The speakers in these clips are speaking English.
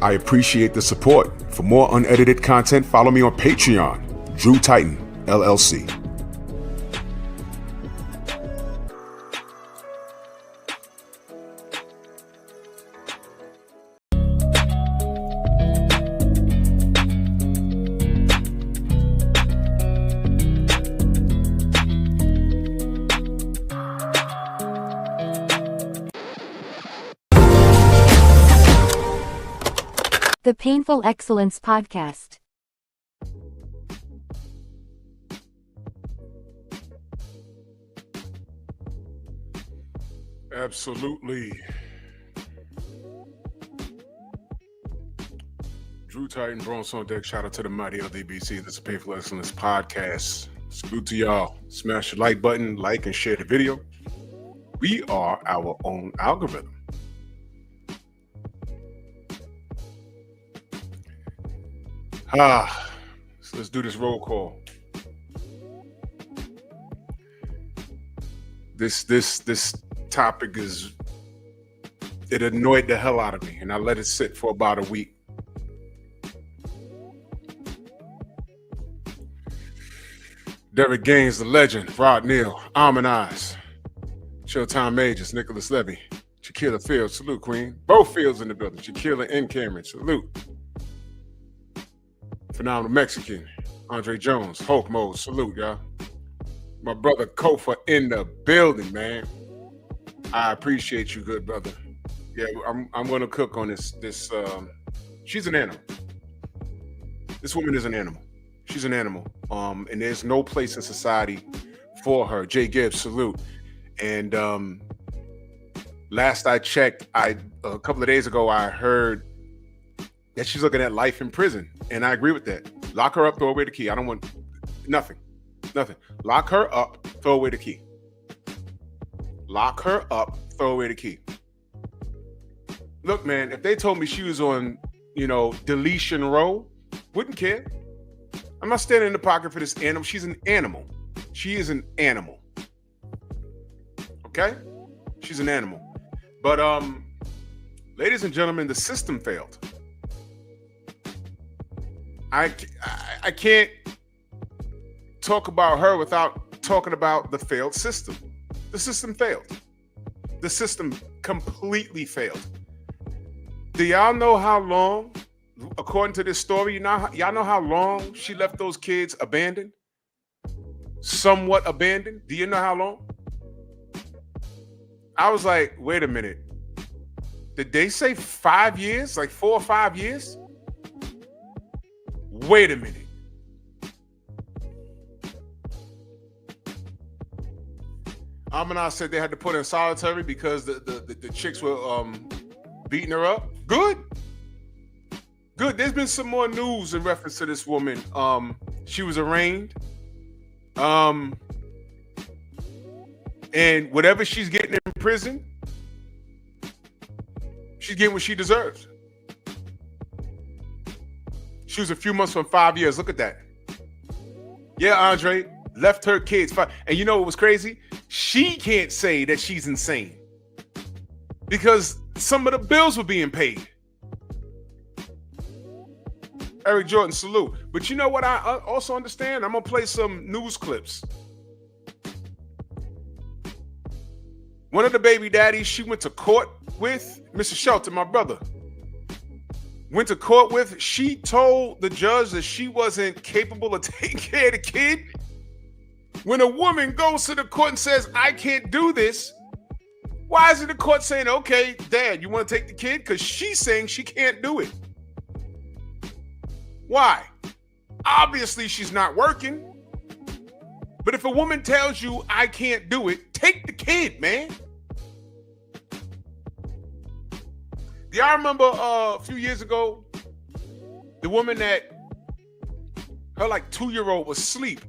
I appreciate the support. For more unedited content, follow me on Patreon, Drew Titan, LLC. The Painful Excellence Podcast. Absolutely. Drew Titan, Bronx on deck. Shout out to the mighty LDBC. This is the Painful Excellence Podcast. Salute to y'all. Smash the like button, like and share the video. We are our own algorithm. So let's do this roll call. This topic it annoyed the hell out of me, and I let it sit for about a week. Derek Gaines, the legend, Rod Neal, Almond Eyes, Showtime Majors, Nicholas Levy, Shaquilla Fields, salute Queen. Both Fields in the building, Shaquilla and Cameron, salute. Phenomenal Mexican, Andre Jones, Hulk Mode, salute, y'all. My brother Kofa in the building, man. I appreciate you, good brother. Yeah, I'm gonna cook on this. She's an animal. This woman is an animal. She's an animal. And there's no place in society for her. Jay Gibbs, salute. And last I checked, a couple of days ago, I heard that she's looking at life in prison. And I agree with that. Lock her up, throw away the key. I don't want nothing. Lock her up, throw away the key. Lock her up, throw away the key. Look, man, if they told me she was on, deletion row, wouldn't care. I'm not standing in the pocket for this animal. She's an animal. She is an animal. Okay? She's an animal. But, ladies and gentlemen, the system failed. I can't talk about her without talking about the failed system. The system failed. The system completely failed. Do y'all know how long, according to this story, y'all know how long she left those kids abandoned? Somewhat abandoned? Do you know how long? I was like, wait a minute. Did they say 5 years? Like 4 or 5 years? Wait a minute. Amina said they had to put her in solitary because the chicks were beating her up. Good. There's been some more news in reference to this woman. She was arraigned. And whatever she's getting in prison, she's getting what she deserves. She was a few months from 5 years. Look at that. Yeah, Andre left her kids. And you know what was crazy? She can't say that she's insane because some of the bills were being paid. Eric Jordan, salute. But you know what I also understand? I'm going to play some news clips. One of the baby daddies she went to court with, Mr. Shelton, my brother, went to court with, she told the judge that she wasn't capable of taking care of the kid. When a woman goes to the court and says, I can't do this, why isn't the court saying, okay, Dad, you want to take the kid? Because she's saying she can't do it. Why? Obviously, she's not working. But if a woman tells you, I can't do it, take the kid, man. Do y'all remember a few years ago, the woman that her 2-year-old was asleep,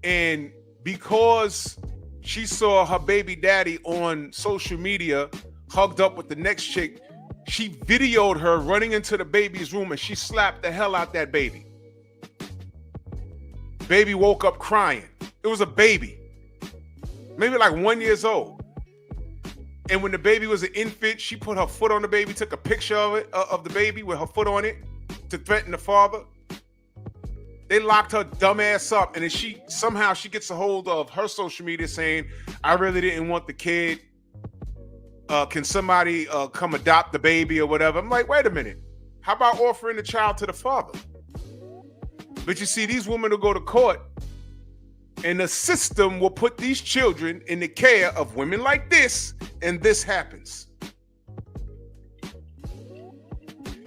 and because she saw her baby daddy on social media hugged up with the next chick, she videoed her running into the baby's room and she slapped the hell out that baby. Baby woke up crying. It was a baby, maybe 1 year old. And when the baby was an infant, she put her foot on the baby, took a picture of it, of the baby with her foot on it to threaten the father. They locked her dumb ass up, and then she gets a hold of her social media saying, "I really didn't want the kid. Can somebody come adopt the baby or whatever?" I'm like, wait a minute. How about offering the child to the father? But you see, these women will go to court, and the system will put these children in the care of women like this, and this happens.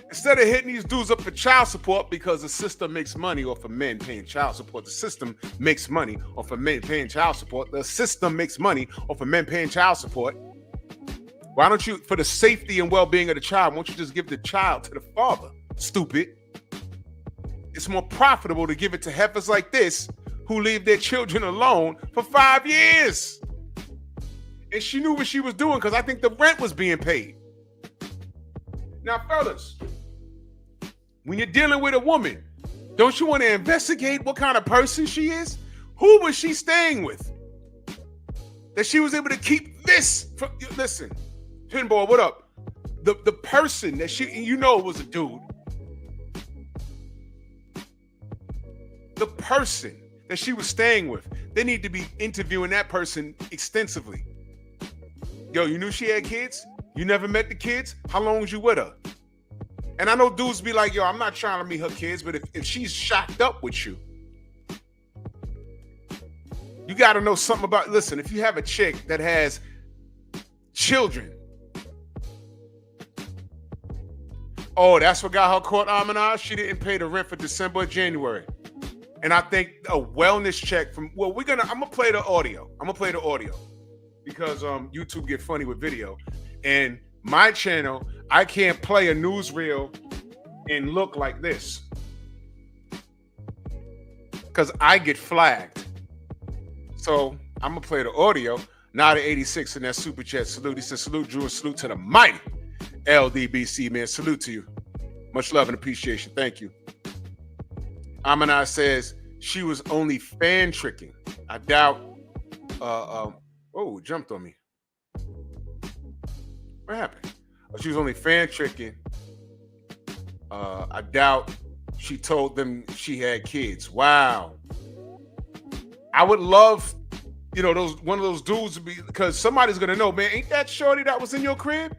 Instead of hitting these dudes up for child support because the system makes money off of men paying child support. The system makes money off of men paying child support. The system makes money off of men paying child support. Why don't you, for the safety and well-being of the child, why don't you just give the child to the father? Stupid. It's more profitable to give it to heifers like this who leave their children alone for 5 years. And she knew what she was doing because I think the rent was being paid. Now, fellas, when you're dealing with a woman, don't you want to investigate what kind of person she is? Who was she staying with? That she was able to keep this from, listen, Pinball, what up? The person that was a dude. The person that she was staying with, they need to be interviewing that person extensively. Yo, you knew she had kids? You never met the kids? How long was you with her? And I know dudes be like, yo, I'm not trying to meet her kids, but if she's shocked up with you, you got to know something about, listen, if you have a chick that has children, oh, that's what got her caught, Amanaz? She didn't pay the rent for December or January. And I think a wellness check from, well, I'm going to play the audio. Because YouTube get funny with video. And my channel, I can't play a newsreel and look like this. Because I get flagged. So I'm going to play the audio. Now the 86 in that super chat. Salute. He says, salute, Drew, and salute to the mighty LDBC, man. Salute to you. Much love and appreciation. Thank you. Amanaz says she was only fan tricking. I doubt. Oh, jumped on me. What happened? She was only fan tricking. I doubt she told them she had kids. Wow. I would love, one of those dudes to be, because somebody's gonna know, man. Ain't that shorty that was in your crib?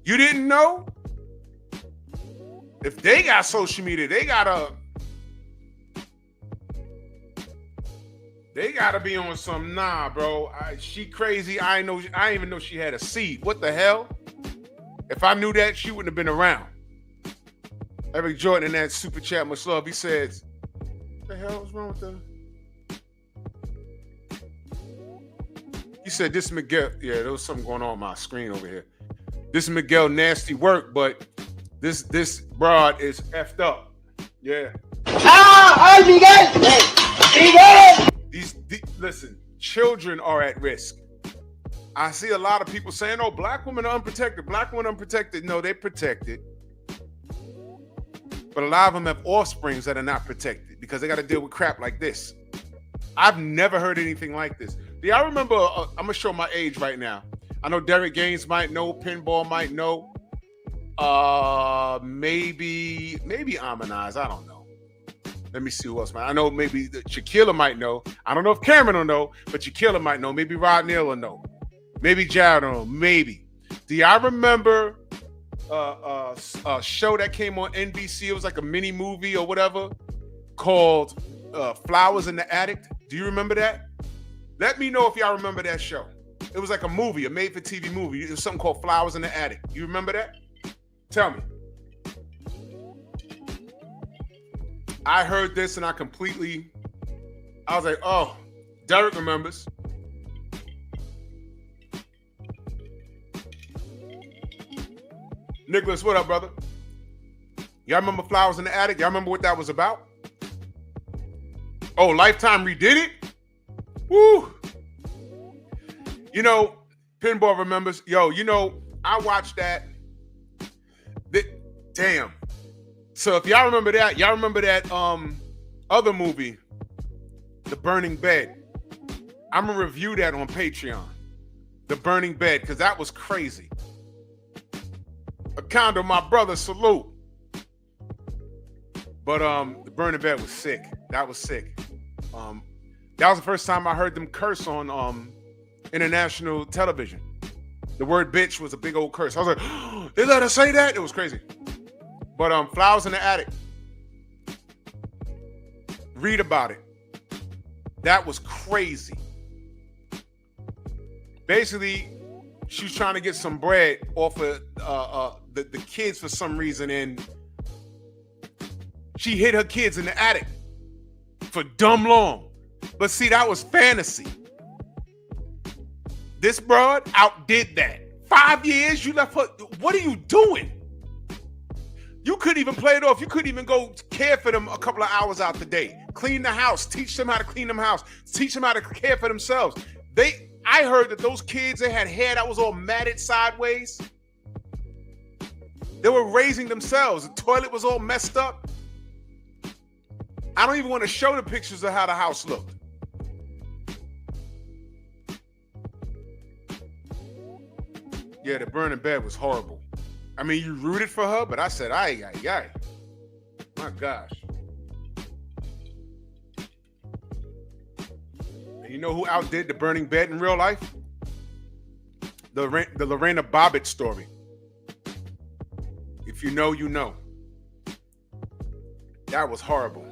You didn't know? If they got social media, they gotta be on some, nah, bro. She crazy. I didn't even know she had a seed. What the hell? If I knew that, she wouldn't have been around. Eric Jordan in that super chat, much love. He says, what the hell is wrong with the? He said, this Miguel. Yeah, there was something going on my screen over here. This Miguel nasty work, but this broad is effed up. Yeah. Miguel! Listen, children are at risk. I see a lot of people saying, oh, black women are unprotected. Black women are unprotected. No, they're protected. But a lot of them have offsprings that are not protected because they got to deal with crap like this. I've never heard anything like this. Do y'all remember, I'm going to show my age right now. I know Derek Gaines might know, Pinball might know. Maybe Amanaz, I don't know. Let me see who else might. I know maybe Shaquilla might know. I don't know if Cameron will know, but Shaquilla might know. Maybe Rod Neal will know. Maybe Jared will know. Maybe. Do y'all remember a show that came on NBC? It was like a mini movie or whatever called Flowers in the Attic. Do you remember that? Let me know if y'all remember that show. It was like a movie, a made-for-TV movie. It was something called Flowers in the Attic. You remember that? Tell me. I heard this and I was like, oh, Derek remembers. Nicholas, what up, brother? Y'all remember Flowers in the Attic? Y'all remember what that was about? Oh, Lifetime redid it? Woo! Pinball remembers. Yo, I watched that. Damn. So if y'all remember that, other movie, The Burning Bed. I'm gonna review that on Patreon. the burning bed, because that was crazy. A condo, my brother, salute. But the burning bed was sick. That was sick. That was the first time I heard them curse on international television. The word bitch was a big old curse. I was like, oh, they let us say that? It was crazy. But Flowers in the Attic. Read about it. That was crazy. Basically, she was trying to get some bread off of the kids for some reason, and she hid her kids in the attic for dumb long. But see, that was fantasy. This broad outdid that. 5 years, you left her. What are you doing? You couldn't even play it off. You couldn't even go care for them a couple of hours out the day. Clean the house. Teach them how to clean them house. Teach them how to care for themselves. I heard that those kids, they had hair that was all matted sideways. They were raising themselves. The toilet was all messed up. I don't even want to show the pictures of how the house looked. Yeah, the burning bed was horrible. I mean, you rooted for her, but I said, ay. My gosh. And you know who outdid the burning bed in real life? The Lorena Bobbitt story. If you know, you know. That was horrible.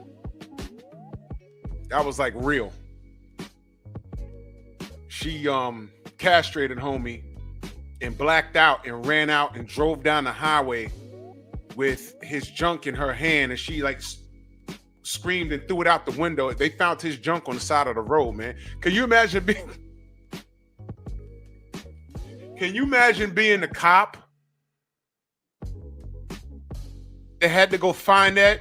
That was like real. She castrated homie and blacked out and ran out and drove down the highway with his junk in her hand, and she like screamed and threw it out the window. They found his junk on the side of the road, man. Can you imagine being the cop? They had to go find that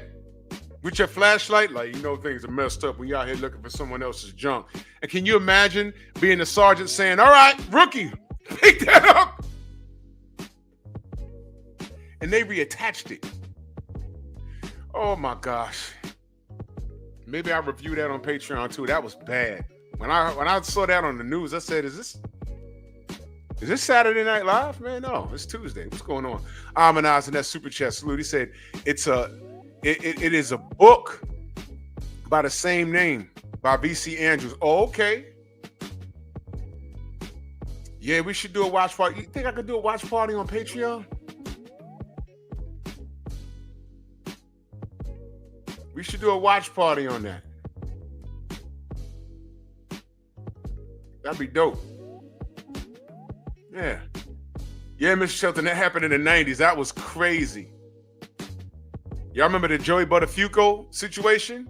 with your flashlight. Like, you know, things are messed up when you're out here looking for someone else's junk. And can you imagine being the sergeant saying, all right, rookie, pick that up. And they reattached it. Oh my gosh. Maybe I'll review that on Patreon too. That was bad. When I saw that on the news, I said, is this Saturday Night Live? Man, no, it's Tuesday. What's going on? Amanaz in that super chat salute. He said it is a book by the same name by VC Andrews. Oh, okay. Yeah, we should do a watch party. You think I could do a watch party on Patreon? We should do a watch party on that. That'd be dope. Yeah. Yeah, Mr. Shelton, that happened in the 90s. That was crazy. Y'all remember the Joey Buttafuoco situation?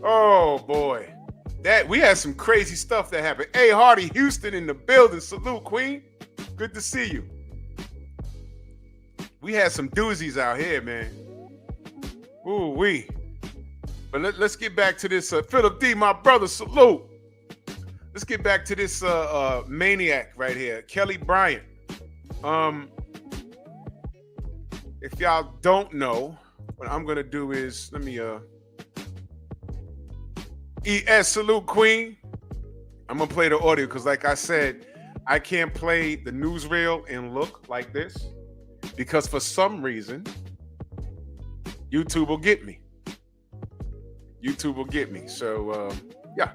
Oh, boy. We had some crazy stuff that happened. Hey, Hardy Houston in the building. Salute, Queen. Good to see you. We had some doozies out here, man. Ooh-wee. But let's get back to this. Philip D, my brother, salute. Let's get back to this maniac right here, Kelli Bryant. If y'all don't know, what I'm gonna do is let me ES salute Queen. I'm gonna play the audio because, like I said, I can't play the newsreel and look like this because for some reason YouTube will get me. YouTube will get me. So yeah.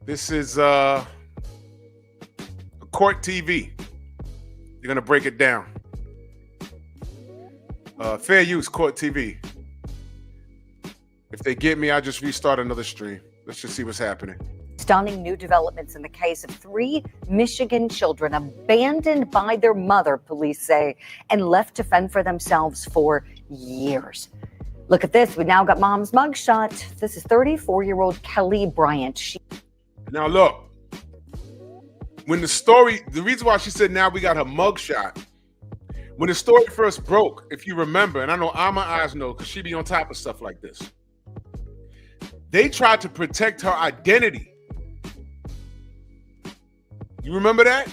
This is Court TV. You're gonna break it down. Fair use, Court TV. If they get me, I'll just restart another stream. Let's just see what's happening. Stunning new developments in the case of 3 Michigan children abandoned by their mother, police say, and left to fend for themselves for years. Look at this. We now got mom's mugshot. This is 34-year-old Kelli Bryant. Now look, when the reason why she said now we got her mugshot, when the story first broke, if you remember, and I know Alma Eyes know because she be on top of stuff like this, they tried to protect her identity. You remember that?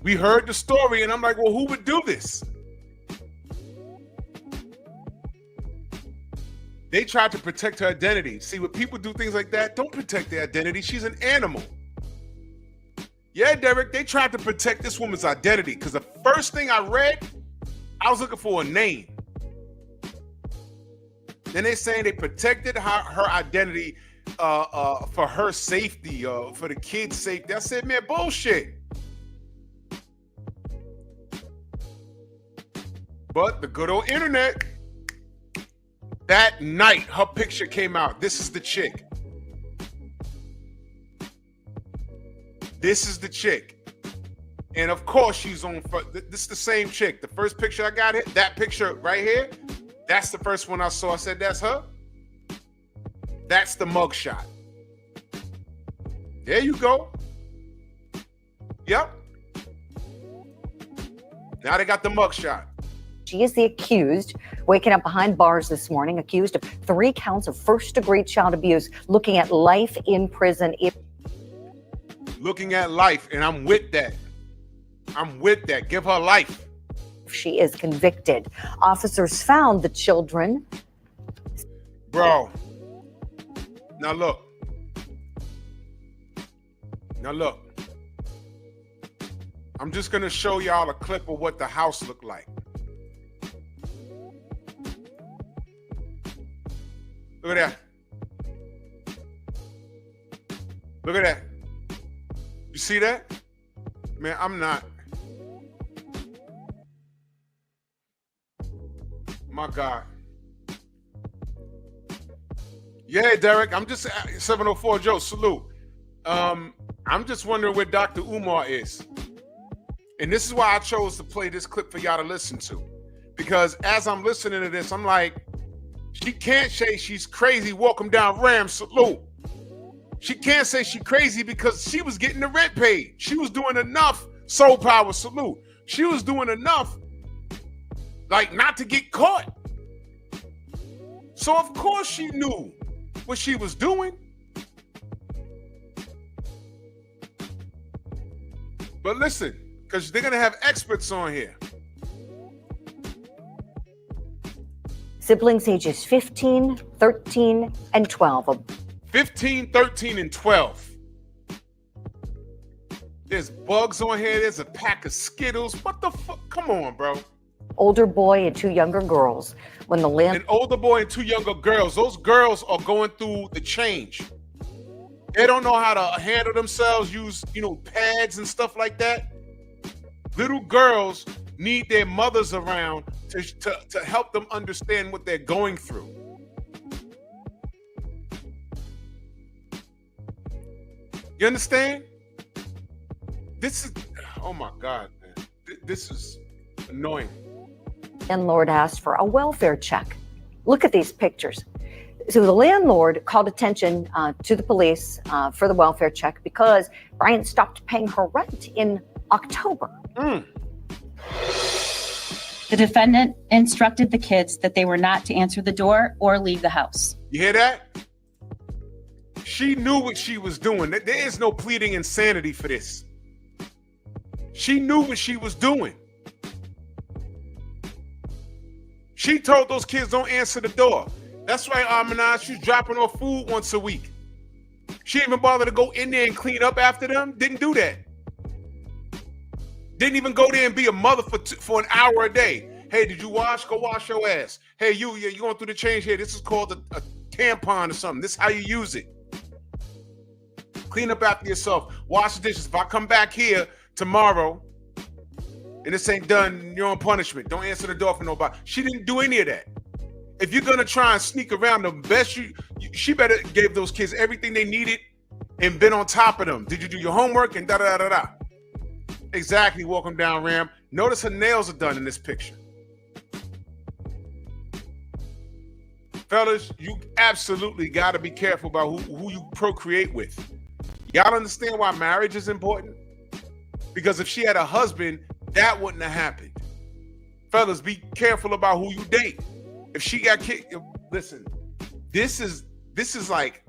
We heard the story and I'm like, well, who would do this? They tried to protect her identity. See, when people do things like that, don't protect their identity. She's an animal. Yeah, Derek, they tried to protect this woman's identity because the first thing I read, I was looking for a name. Then they're saying they protected her identity for her safety, for the kids' safety. I said, man, bullshit. But the good old internet, that night, her picture came out. This is the chick. This is the chick. And of course, she's on. This is the same chick. The first picture I got, that picture right here, that's the first one I saw. I said, that's her. That's the mugshot. There you go. Yep. Now they got the mugshot. She is the accused, waking up behind bars this morning, accused of 3 counts of first-degree child abuse, looking at life in prison. Looking at life, and I'm with that. I'm with that. Give her life. She is convicted. Officers found the children. Bro. Now look. I'm just going to show y'all a clip of what the house looked like. Look at that. Look at that. You see that? Man, I'm not. My God. Yeah, Derek, I'm just 704 Joe, salute. I'm just wondering where Dr. Umar is. And this is why I chose to play this clip for y'all to listen to. Because as I'm listening to this, I'm like, she can't say she's crazy walking down Ram, salute. She can't say she's crazy because she was getting the rent paid. She was doing enough, soul power, salute. She was doing enough, like, not to get caught. So of course she knew what she was doing. But listen, because they're going to have experts on here. Siblings ages 15, 13, and 12. 15, 13, and 12. There's bugs on here. There's a pack of Skittles. What the fuck? Come on, bro. Older boy and 2 younger girls. When the An older boy and 2 younger girls. Those girls are going through the change. They don't know how to handle themselves, use, pads and stuff like that. Little girls need their mothers around to help them understand what they're going through. You understand? This is, oh my God, man. This is annoying. Landlord asked for a welfare check. Look at these pictures. So the landlord called attention to the police for the welfare check because Bryant stopped paying her rent in October. The defendant instructed the kids that they were not to answer the door or leave the house. You hear that? She knew what she was doing. There is no pleading insanity for this. She knew what she was doing. She told those kids don't answer the door. That's right, Armanaz, she's dropping off food once a week. She didn't even bother to go in there and clean up after them. Didn't do that. Didn't even go there and be a mother for an hour a day. Hey, did you wash? Go wash your ass. Hey, you going through the change here. This is called a tampon or something. This is how you use it. Clean up after yourself. Wash the dishes. If I come back here tomorrow and this ain't done, you're on punishment. Don't answer the door for nobody. She didn't do any of that. If you're gonna try and sneak around, the best she better gave those kids everything they needed and been on top of them. Did you do your homework and da-da-da-da-da? Exactly, walk them down, Ram. Notice her nails are done in this picture. Fellas, you absolutely got to be careful about who you procreate with. Y'all understand why marriage is important? Because if she had a husband, that wouldn't have happened. Fellas, be careful about who you date. If she got kicked, listen, this is like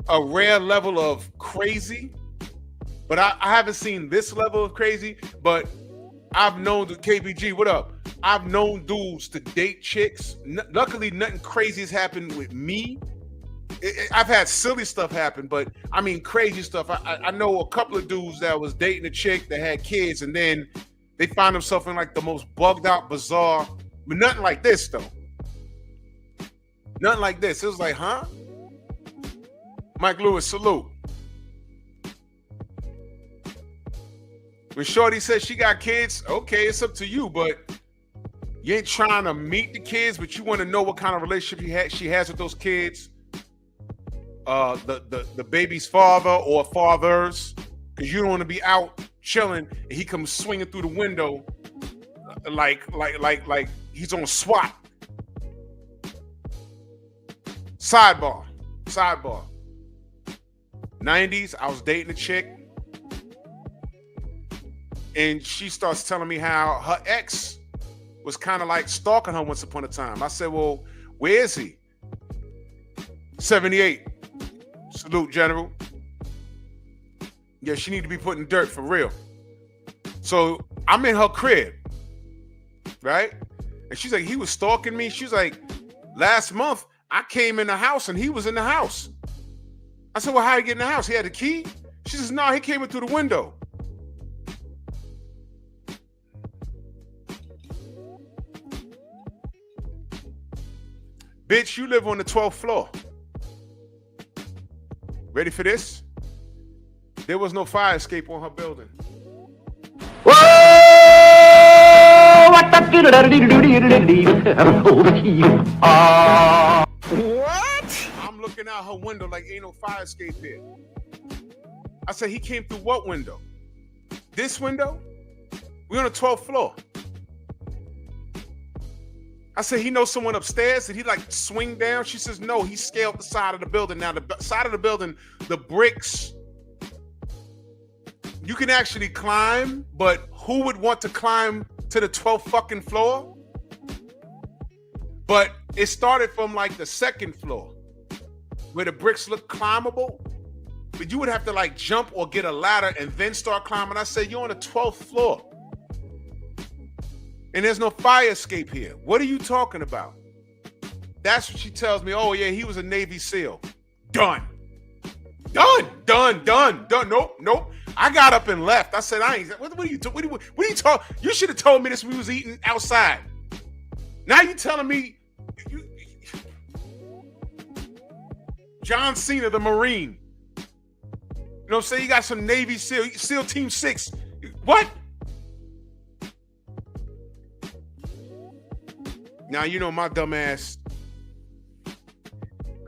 a rare level of crazy. But I haven't seen this level of crazy, but I've known the KBG, what up? I've known dudes to date chicks. Luckily, nothing crazy has happened with me. I've had silly stuff happen, but I mean crazy stuff. I know a couple of dudes that was dating a chick that had kids, and then they find themselves in like the most bugged out, bizarre, but nothing like this though. Nothing like this. It was like, huh? Mike Lewis, salute. When Shorty says she got kids, okay, it's up to you, but you ain't trying to meet the kids, but you want to know what kind of relationship she has with those kids. The baby's father or fathers, because you don't want to be out chilling and he comes swinging through the window like he's on SWAT. Sidebar. 90s, I was dating a chick, and she starts telling me how her ex was kind of like stalking her once upon a time. I said, well, where is he? 78. Salute, General. Yeah, she need to be put in dirt for real. So I'm in her crib, right? And she's like, he was stalking me. She's like, last month I came in the house and he was in the house. I said, well, how did he get in the house? He had a key? She says, no, he came in through the window. Bitch, you live on the 12th floor. Ready for this? There was no fire escape on her building. What? I'm looking out her window like ain't no fire escape here. I said, he came through what window? This window? We're on the 12th floor. I said, he knows someone upstairs. Did he like swing down? She says, no, he scaled the side of the building. Now, the side of the building, the bricks, you can actually climb, but who would want to climb to the 12th fucking floor? But it started from like the second floor where the bricks look climbable, but you would have to like jump or get a ladder and then start climbing. I said, you're on the 12th floor. And there's no fire escape here. What are you talking about? That's what she tells me. Oh, yeah, he was a Navy SEAL. Done. Nope. I got up and left. I said, what are you talking? You should have told me this when we was eating outside. Now you telling me John Cena, the Marine. You know what I'm saying? You got some Navy SEAL Team 6. What? Now, you know, my dumb ass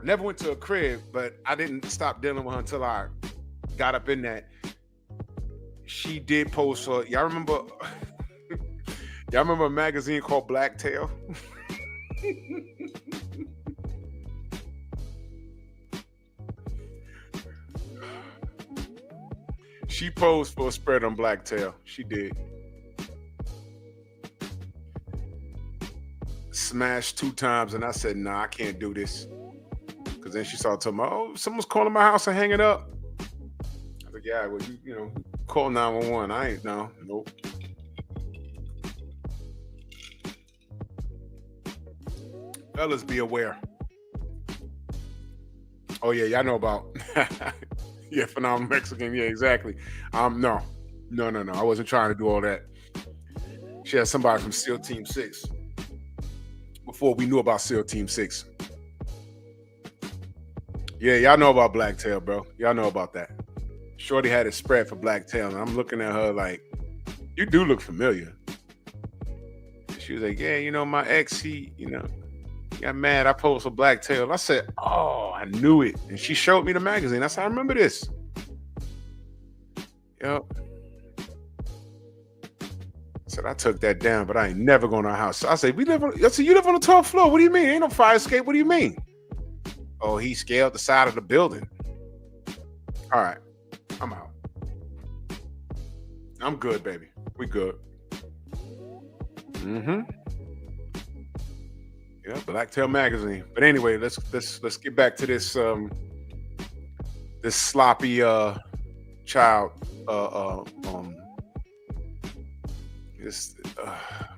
never went to a crib, but I didn't stop dealing with her until I got up in that. She did post for, y'all remember a magazine called Blacktail? She posed for a spread on Blacktail. She did. Smashed 2 times, and I said, nah, I can't do this. Because then she started talking about, oh, someone's calling my house and hanging up. I was like, yeah, well, you know, call 911. I ain't, no, nope. Fellas, be aware. Oh, yeah, y'all know about, yeah, phenomenal Mexican. Yeah, exactly. No. I wasn't trying to do all that. She had somebody from SEAL Team 6. Before we knew about SEAL Team 6. Yeah, y'all know about Blacktail, bro. Y'all know about that. Shorty had it spread for Blacktail, and I'm looking at her like, you do look familiar. She was like, yeah, you know, my ex, he got mad. I posted for Blacktail. I said, oh, I knew it. And she showed me the magazine. I said, I remember this. Yep. Said I took that down, but I ain't never going to our house. So I said, you live on the 12th floor. What do you mean? Ain't no fire escape. What do you mean? Oh, he scaled the side of the building. All right, I'm out. I'm good, baby. We good. Yeah, Blacktail magazine. But anyway, let's get back to this this sloppy child.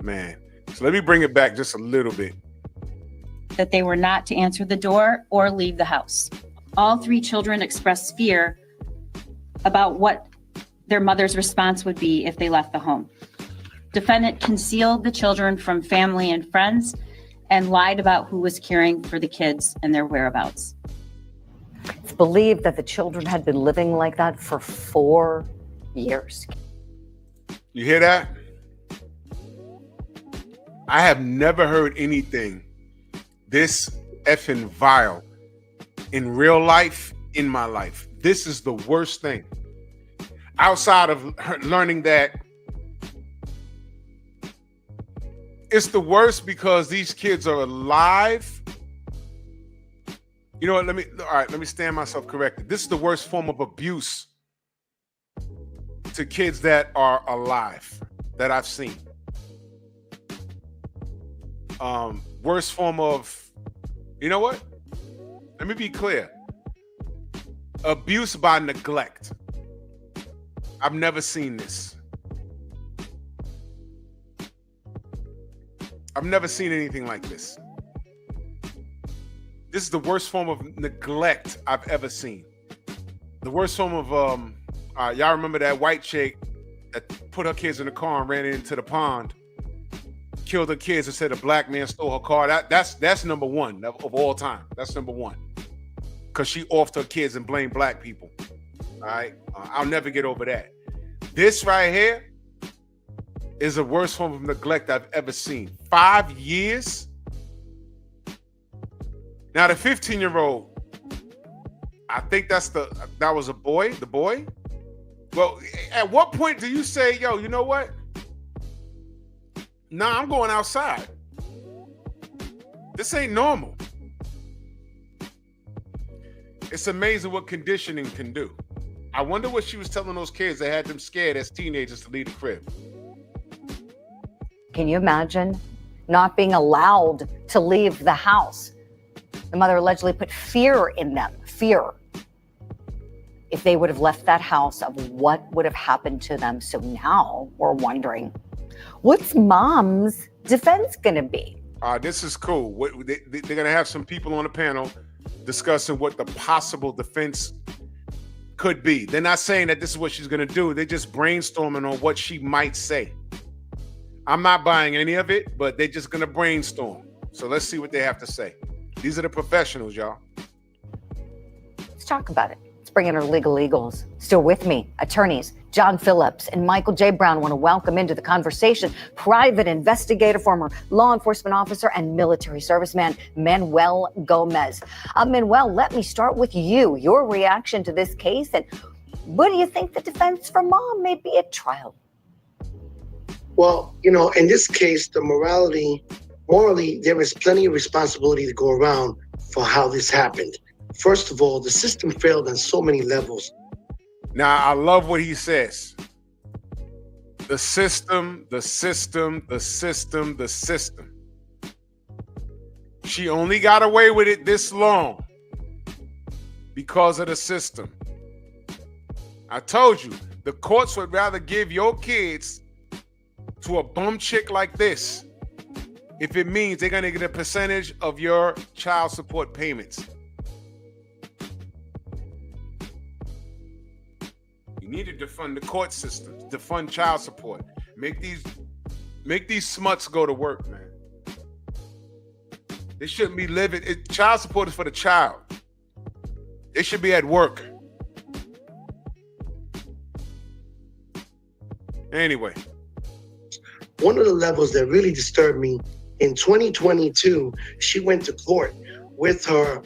Man, So let me bring it back just a little bit. That they were not to answer the door or leave the house. All 3 children expressed fear about what their mother's response would be if they left the home. Defendant concealed the children from family and friends and lied about who was caring for the kids and their whereabouts. It's believed that the children had been living like that for 4 years. You hear that? I have never heard anything this effing vile in real life, in my life. This is the worst thing. Outside of learning that it's the worst because these kids are alive. You know what? Let me stand myself corrected. This is the worst form of abuse to kids that are alive that I've seen. Worst form of, you know what? Let me be clear. Abuse by neglect. I've never seen this. I've never seen anything like this. This is the worst form of neglect I've ever seen. The worst form of, y'all remember that white chick that put her kids in the car and ran into the pond, killed her kids and said a black man stole her car? That's number one of all time. That's number one. Because she offed her kids and blamed black people. All right? I'll never get over that. This right here is the worst form of neglect I've ever seen. 5 years? Now, the 15-year-old, I think that was a boy, the boy. Well, at what point do you say, yo, you know what? Nah, I'm going outside. This ain't normal. It's amazing what conditioning can do. I wonder what she was telling those kids that had them scared as teenagers to leave the crib. Can you imagine not being allowed to leave the house? The mother allegedly put fear in them, fear. If they would have left that house, of what would have happened to them. So now we're wondering, what's mom's defense going to be? This is cool. They're going to have some people on the panel discussing what the possible defense could be. They're not saying that this is what she's going to do. They're just brainstorming on what she might say. I'm not buying any of it, but they're just going to brainstorm. So let's see what they have to say. These are the professionals, y'all. Let's talk about it. Let's bring in our legal eagles. Still with me, attorneys John Phillips and Michael J. Brown. Want to welcome into the conversation private investigator, former law enforcement officer, and military serviceman Manuel Gomez. Manuel, let me start with you. Your reaction to this case, and what do you think the defense for mom may be at trial? Well, in this case, morally, there is plenty of responsibility to go around for how this happened. First of all, the system failed on so many levels. Now, I love what he says. The system, the system, the system, the system. She only got away with it this long because of the system. I told you, the courts would rather give your kids to a bum chick like this if it means they're going to get a percentage of your child support payments. You need to defund the court system, defund child support. Make these smuts go to work, man. They shouldn't be living. Child support is for the child. They should be at work. Anyway. One of the levels that really disturbed me, in 2022, she went to court with her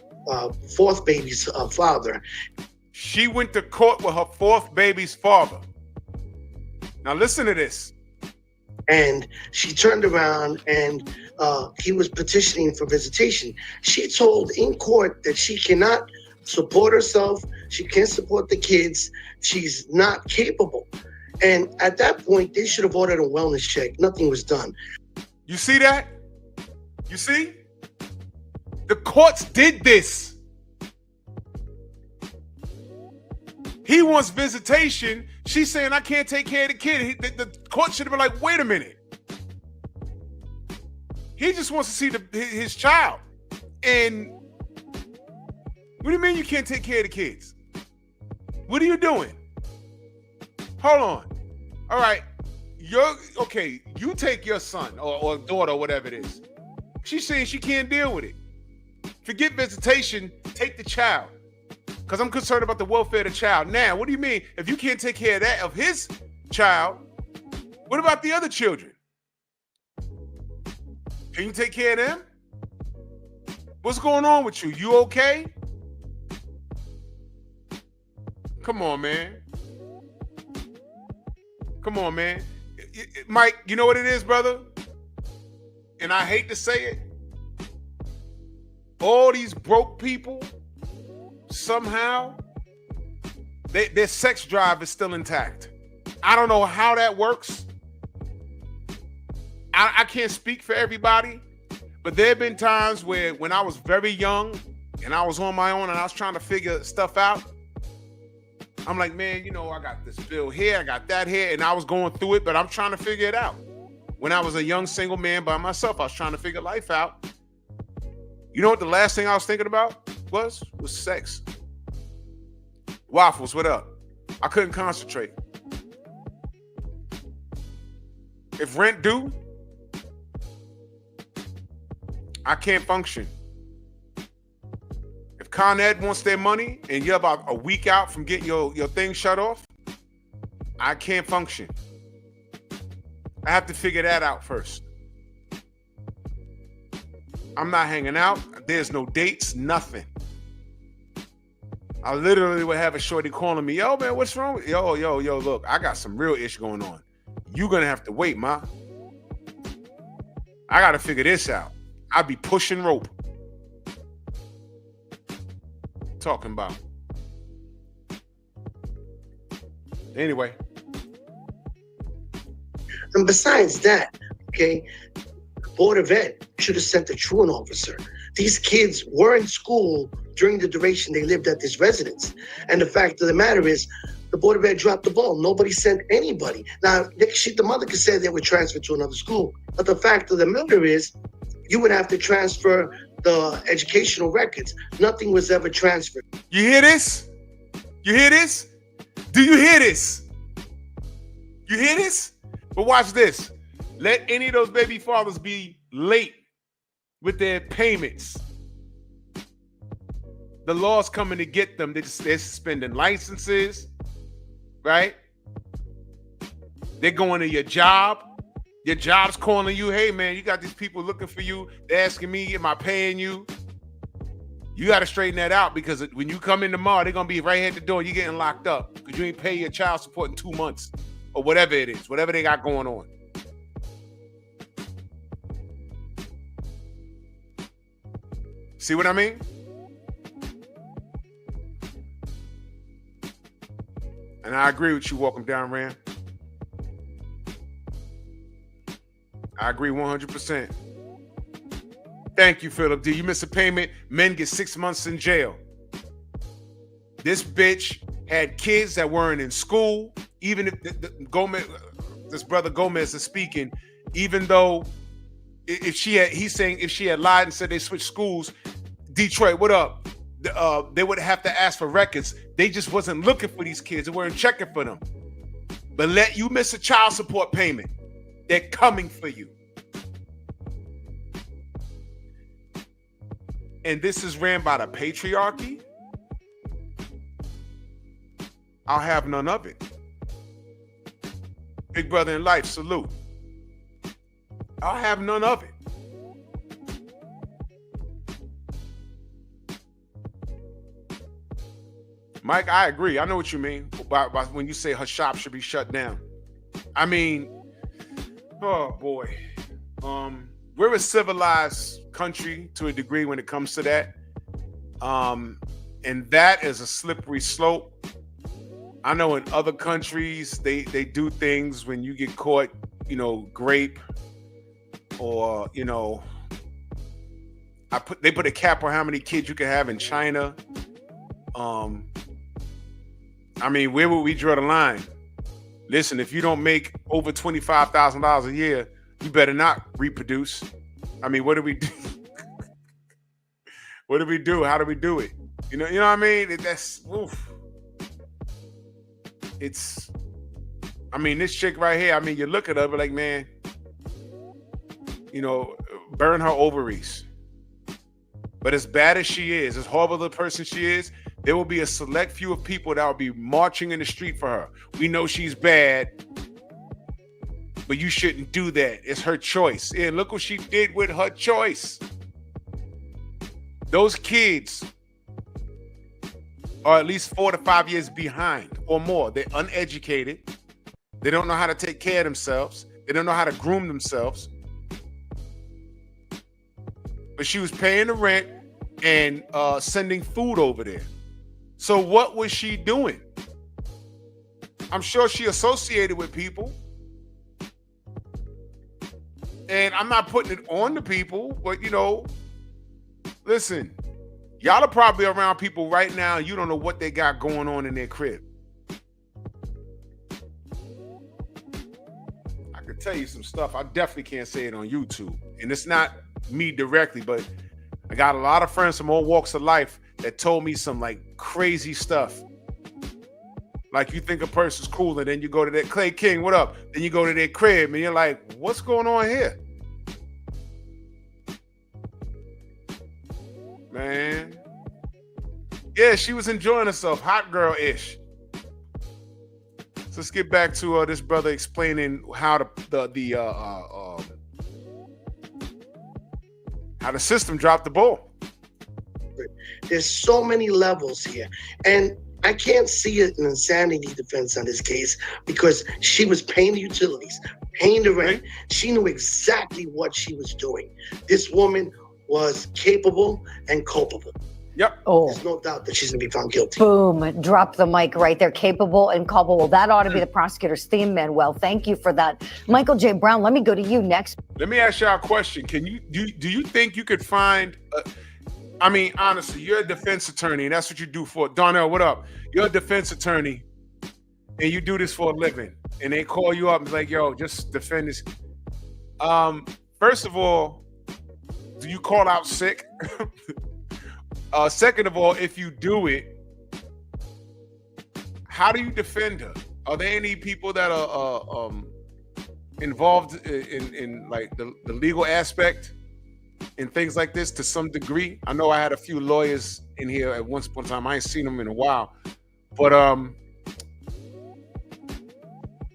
fourth baby's father. She went to court with her fourth baby's father. Now listen to this. And she turned around and he was petitioning for visitation. She told in court that she cannot support herself. She can't support the kids. She's not capable. And at that point, they should have ordered a wellness check. Nothing was done. You see that? You see? The courts did this. He wants visitation. She's saying, I can't take care of the kid. The court should have been like, wait a minute. He just wants to see his child. And what do you mean you can't take care of the kids? What are you doing? Hold on. All right. You take your son or daughter or whatever it is. She's saying she can't deal with it. Forget visitation, take the child. Because I'm concerned about the welfare of the child. Now, what do you mean? If you can't take care of his child, what about the other children? Can you take care of them? What's going on with you? You okay? Come on, man. Come on, man. Mike, you know what it is, brother? And I hate to say it. All these broke people, somehow, their sex drive is still intact. I don't know how that works. I can't speak for everybody, but there have been times where when I was very young and I was on my own and I was trying to figure stuff out, I'm like, man, I got this bill here, I got that here, and I was going through it, but I'm trying to figure it out. When I was a young single man by myself, I was trying to figure life out. You know what the last thing I was thinking about was sex. Waffles, what up? I couldn't concentrate. If rent due, I can't function. If Con Ed wants their money and you're about a week out from getting your thing shut off, I can't function. I have to figure that out first. I'm not hanging out. There's no dates, nothing. I literally would have a shorty calling me, yo, man, what's wrong with you? Yo, look, I got some real issue going on. You're going to have to wait, ma. I got to figure this out. I'd be pushing rope. Talking about. Anyway. And besides that, okay, the Board of Ed should have sent a truant officer. These kids were in school during the duration they lived at this residence. And the fact of the matter is, the Board of Ed dropped the ball. Nobody sent anybody. Now, the mother could say they would transfer to another school. But the fact of the matter is, you would have to transfer the educational records. Nothing was ever transferred. You hear this? You hear this? Do you hear this? You hear this? But watch this. Let any of those baby fathers be late with their payments. The law's coming to get them. They're suspending licenses, right? They're going to your job. Your job's calling you, hey, man, you got these people looking for you. They're asking me, am I paying you? You got to straighten that out because when you come in tomorrow, they're going to be right here at the door. You're getting locked up because you ain't pay your child support in 2 months or whatever it is, whatever they got going on. See what I mean? And I agree with you, Welcome Down, Ram. I agree 100%. Thank you, Philip D. You miss a payment, men get 6 months in jail. This bitch had kids that weren't in school. Even if this brother Gomez is speaking, even though he's saying if she had lied and said they switched schools, Detroit, what up? They would have to ask for records. They just wasn't looking for these kids. They weren't checking for them. But let you miss a child support payment. They're coming for you. And this is ran by the patriarchy. I'll have none of it. Big brother in life, salute. I'll have none of it. Mike, I agree. I know what you mean by when you say her shop should be shut down. I mean, oh boy. We're a civilized country to a degree when it comes to that. And that is a slippery slope. I know in other countries, they do things when you get caught, grape or, they put a cap on how many kids you can have in China. I mean, where would we draw the line? Listen, if you don't make over $25,000 a year, you better not reproduce. I mean, what do we do? What do we do? How do we do it? You know what I mean? That's oof. It's, I mean, this chick right here, I mean, you look at her, but like, man, you know, burn her ovaries. But as bad as she is, as horrible the person she is, there will be a select few of people that will be marching in the street for her. We know she's bad, but you shouldn't do that. It's her choice. And look what she did with her choice. Those kids are at least 4 to 5 years behind or more. They're uneducated. They don't know how to take care of themselves. They don't know how to groom themselves. But she was paying the rent and sending food over there. So what was she doing? I'm sure she associated with people. And I'm not putting it on the people, but you know, listen, y'all are probably around people right now. You don't know what they got going on in their crib. I could tell you some stuff. I definitely can't say it on YouTube. And it's not me directly, but I got a lot of friends from all walks of life that told me some like crazy stuff. Like you think a person's cool and then you go to that Clay King, what up? Then you go to their crib and you're like, what's going on here? Man. Yeah, she was enjoying herself, hot girl-ish. So let's get back to this brother explaining how how the system dropped the ball. There's so many levels here. And I can't see an insanity defense on this case because she was paying the utilities, paying the rent. She knew exactly what she was doing. This woman was capable and culpable. Yep. Oh, There's no doubt that she's going to be found guilty. boom. Drop the mic right there. Capable and culpable. That ought to be the prosecutor's theme, Manuel. Thank you for that. Michael J. Brown, let me go to you next. Let me ask y'all a question. Can you do you think you could find I mean, honestly, you're a defense attorney, and that's what you do for Darnell, what up? You're a defense attorney, and you do this for a living, and they call you up and be like, yo, just defend this. First of all, do you call out sick? Second of all, if you do it, how do you defend her? Are there any people that are involved in like the legal aspect and things like this to some degree? I know I had a few lawyers in here at once upon a time. I ain't seen them in a while, but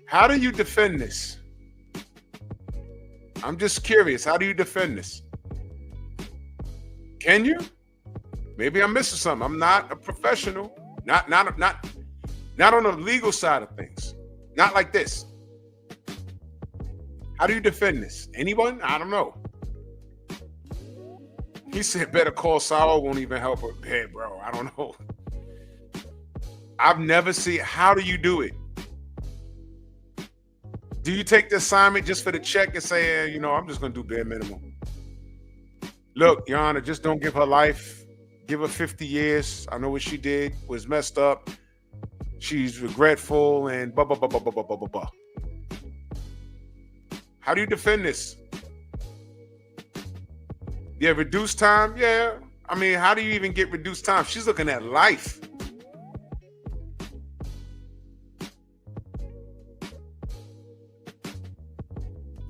how do you defend this? I'm just curious. How do you defend this? Can you? Maybe I'm missing something. I'm not a professional. Not on the legal side of things. Not like this. How do you defend this? Anyone? I don't know. He said better call Saul won't even help her. Hey, bro, I don't know. I've never seen. How do you do it? Do you take the assignment just for the check and say, you know, I'm just going to do bare minimum? Look, Your Honor, just don't give her life. Give her 50 years. I know what she did was messed up. She's regretful and blah, blah, blah, blah, blah, blah, blah, blah. How do you defend this? Yeah, reduced time? Yeah. I mean, how do you even get reduced time? She's looking at life.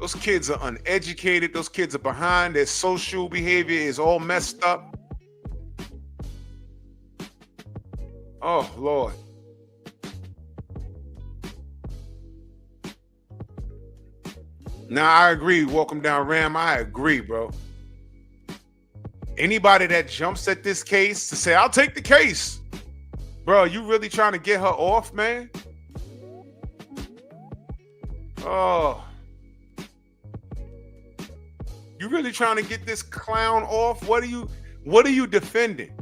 Those kids are uneducated. Those kids are behind. Their social behavior is all messed up. Oh, Lord. Now, I agree. Welcome down, Ram. I agree, bro. Anybody that jumps at this case to say, I'll take the case. Bro, you really trying to get her off, man? Oh. You really trying to get this clown off? What are you defending?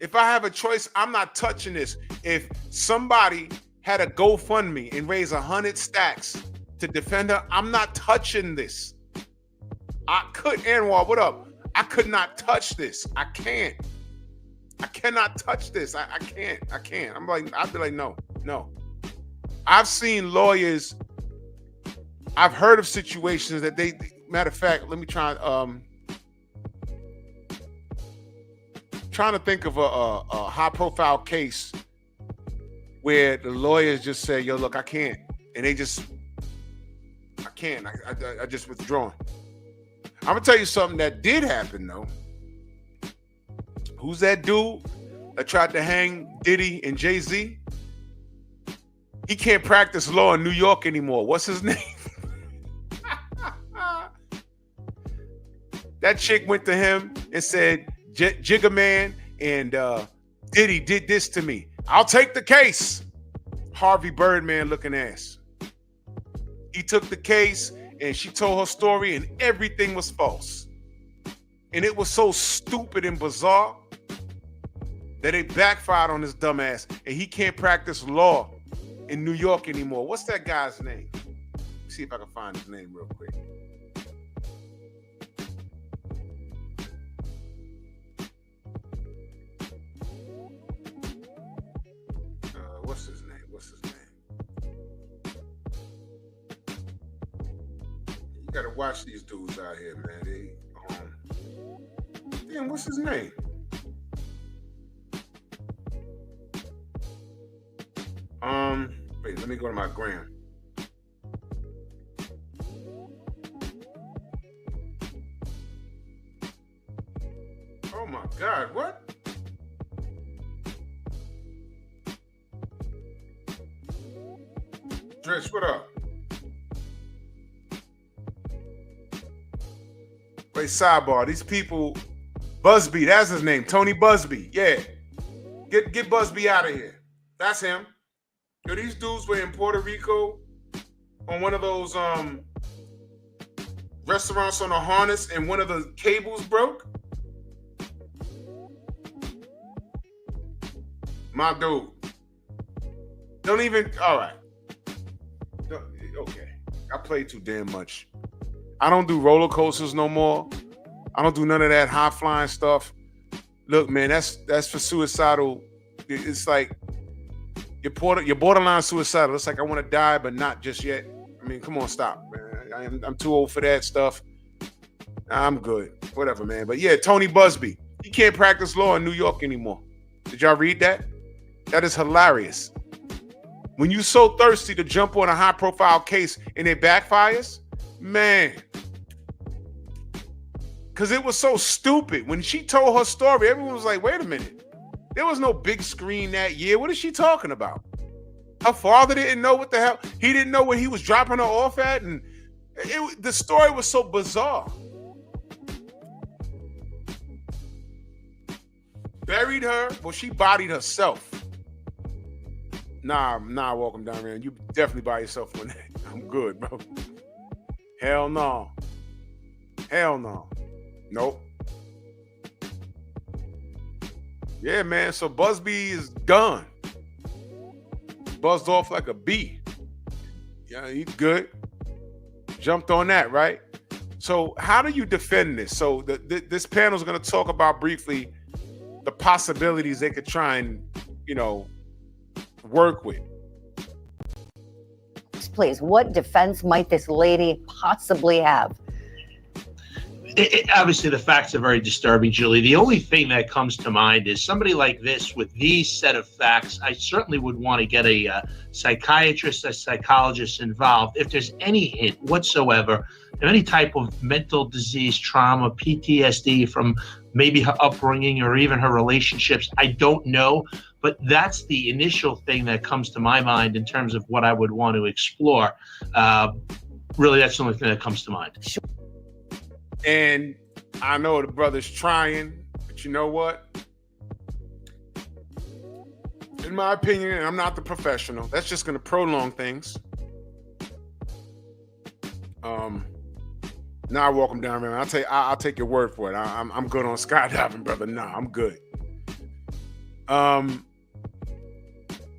If I have a choice, I'm not touching this. If somebody had a GoFundMe and raised 100 stacks to defend her, I'm not touching this. I could, Anwar, what up? I could not touch this. I can't. I cannot touch this. I can't. I'd be like, no. I've seen lawyers I've heard of situations that they, matter of fact, let me try, trying to think of a high profile case where the lawyers just say, yo, look, I can't. And they just, I can't, I just withdrawn. I'm gonna tell you something that did happen though. Who's that dude that tried to hang Diddy and Jay-Z? He can't practice law in New York anymore. What's his name? That chick went to him and said, Jigga Man and Diddy did this to me. I'll take the case. Harvey Birdman looking ass. He took the case and she told her story and everything was false. And it was so stupid and bizarre that it backfired on his dumb ass. And he can't practice law in New York anymore. What's that guy's name? Let's see if I can find his name real quick. What's his name? You gotta watch these dudes out here, man. Damn, what's his name? Wait, let me go to my gram. Oh my God, what? Dredge, what up? Wait, sidebar. These people, Busby, that's his name, Tony Busby. Yeah, get Busby out of here. That's him. Yo, these dudes were in Puerto Rico on one of those restaurants on a harness, and one of the cables broke. My dude. Don't even. All right. Okay. I play too damn much. I don't do roller coasters no more. I don't do none of that high flying stuff. Look, man, that's for suicidal. It's like you're borderline suicidal. It's like I want to die, but not just yet. I mean, come on, stop, man. I'm too old for that stuff. I'm good. Whatever, man. But yeah, Tony Busby. He can't practice law in New York anymore. Did y'all read that? That is hilarious. When you so thirsty to jump on a high profile case and it backfires, man. Because it was so stupid. When she told her story, everyone was like, wait a minute. There was no big screen that year. What is she talking about? Her father didn't know what the hell. He didn't know where he was dropping her off at. And the story was so bizarre. Buried her. Well, she bodied herself. Nah, welcome down there. You definitely by yourself one day. I'm good, bro. Hell no. Nope. Yeah, man. So Busby is gone. Buzzed off like a bee. Yeah, he's good. Jumped on that, right? So how do you defend this? So this panel is going to talk about briefly the possibilities they could try and, work with. Please, what defense might this lady possibly have? Obviously, the facts are very disturbing, Julie. The only thing that comes to mind is somebody like this with these set of facts. I certainly would want to get a psychiatrist, a psychologist involved. If there's any hint whatsoever of any type of mental disease, trauma, PTSD from maybe her upbringing or even her relationships, I don't know. But that's the initial thing that comes to my mind in terms of what I would want to explore. Really, that's the only thing that comes to mind. And I know the brother's trying, but you know what? In my opinion, and I'm not the professional, that's just going to prolong things. Now I walk him down, man. I'll take your word for it. I'm good on skydiving, brother. Nah, I'm good.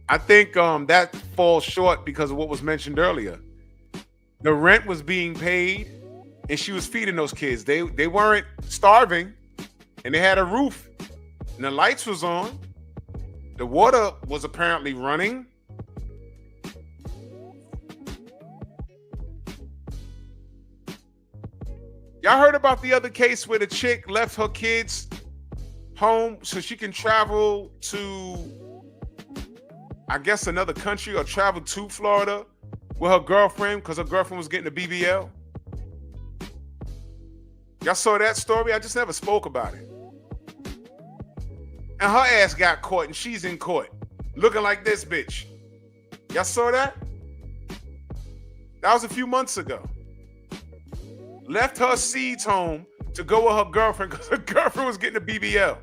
I think that falls short because of what was mentioned earlier. The rent was being paid, and she was feeding those kids. They weren't starving, and they had a roof, and the lights was on. The water was apparently running. Y'all heard about the other case where the chick left her kids home so she can travel to, I guess, another country or travel to Florida with her girlfriend because her girlfriend was getting a BBL? Y'all saw that story? I just never spoke about it. And her ass got caught and she's in court looking like this bitch. Y'all saw that? That was a few months ago. Left her seeds home to go with her girlfriend because her girlfriend was getting a BBL.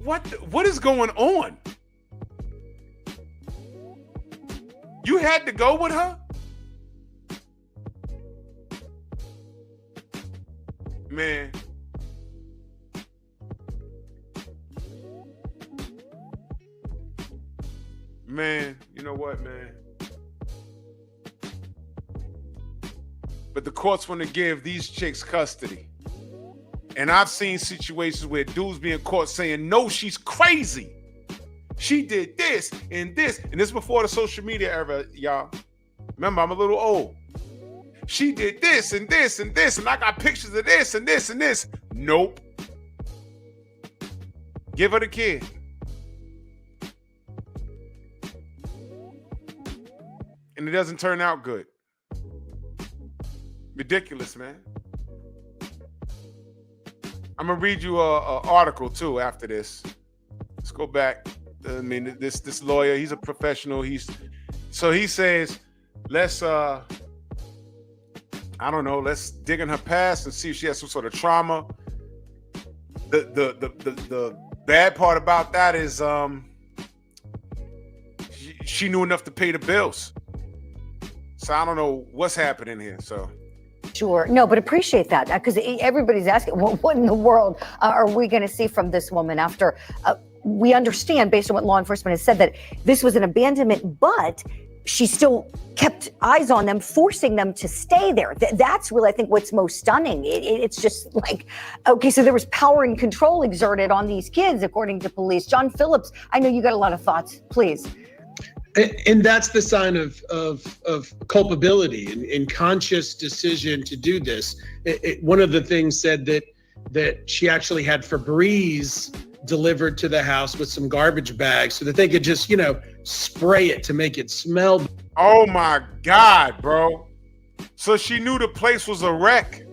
What is going on? You had to go with her? Man. Man, you know what, man? But the courts want to give these chicks custody. And I've seen situations where dudes being caught saying, no, she's crazy. She did this and this. And this before the social media era, y'all. Remember, I'm a little old. She did this and this and this. And I got pictures of this and this and this. Nope. Give her the kid. And it doesn't turn out good. Ridiculous, man. I'm gonna read you a article too after this. Let's go back. I mean, this lawyer, he's a professional. So he says, let's let's dig in her past and see if she has some sort of trauma. The bad part about that is she knew enough to pay the bills. So I don't know what's happening here. So. Sure. No, but appreciate that because everybody's asking, well, what in the world are we going to see from this woman after we understand, based on what law enforcement has said, that this was an abandonment, but she still kept eyes on them, forcing them to stay there. That's really, I think, what's most stunning. It's just like, okay, so there was power and control exerted on these kids, according to police. John Phillips, I know you got a lot of thoughts. Please. And that's the sign of culpability and conscious decision to do this. One of the things said that she actually had Febreze delivered to the house with some garbage bags so that they could just, spray it to make it smell. Oh my God, bro. So she knew the place was a wreck.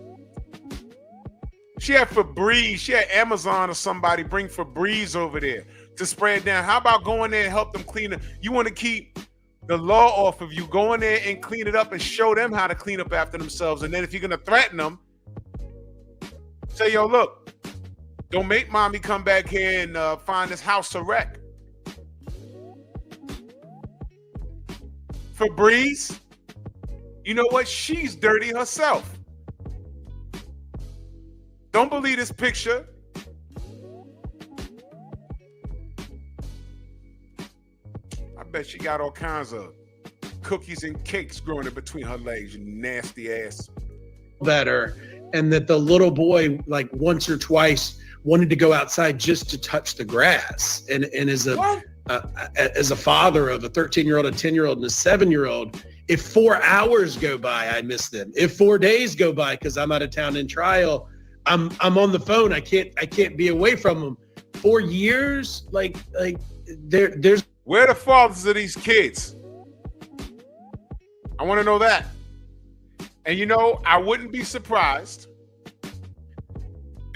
She had Febreze. She had Amazon or somebody bring Febreze over there to spray it down. How about going there and help them clean it? You want to keep the law off of you. Go in there and clean it up and show them how to clean up after themselves. And then if you're going to threaten them, say, yo, look, don't make mommy come back here and find this house a wreck. Febreze, you know what? She's dirty herself. Don't believe this picture. I bet she got all kinds of cookies and cakes growing in between her legs, you nasty ass. Better, and that the little boy, like once or twice, wanted to go outside just to touch the grass. And as a father of a 13-year-old, a 10-year-old, and a 7-year-old, if 4 hours go by, I miss them. If 4 days go by because I'm out of town in trial, I'm on the phone. I can't be away from them. 4 years, like there's. Where are the fathers of these kids? I want to know that. And I wouldn't be surprised.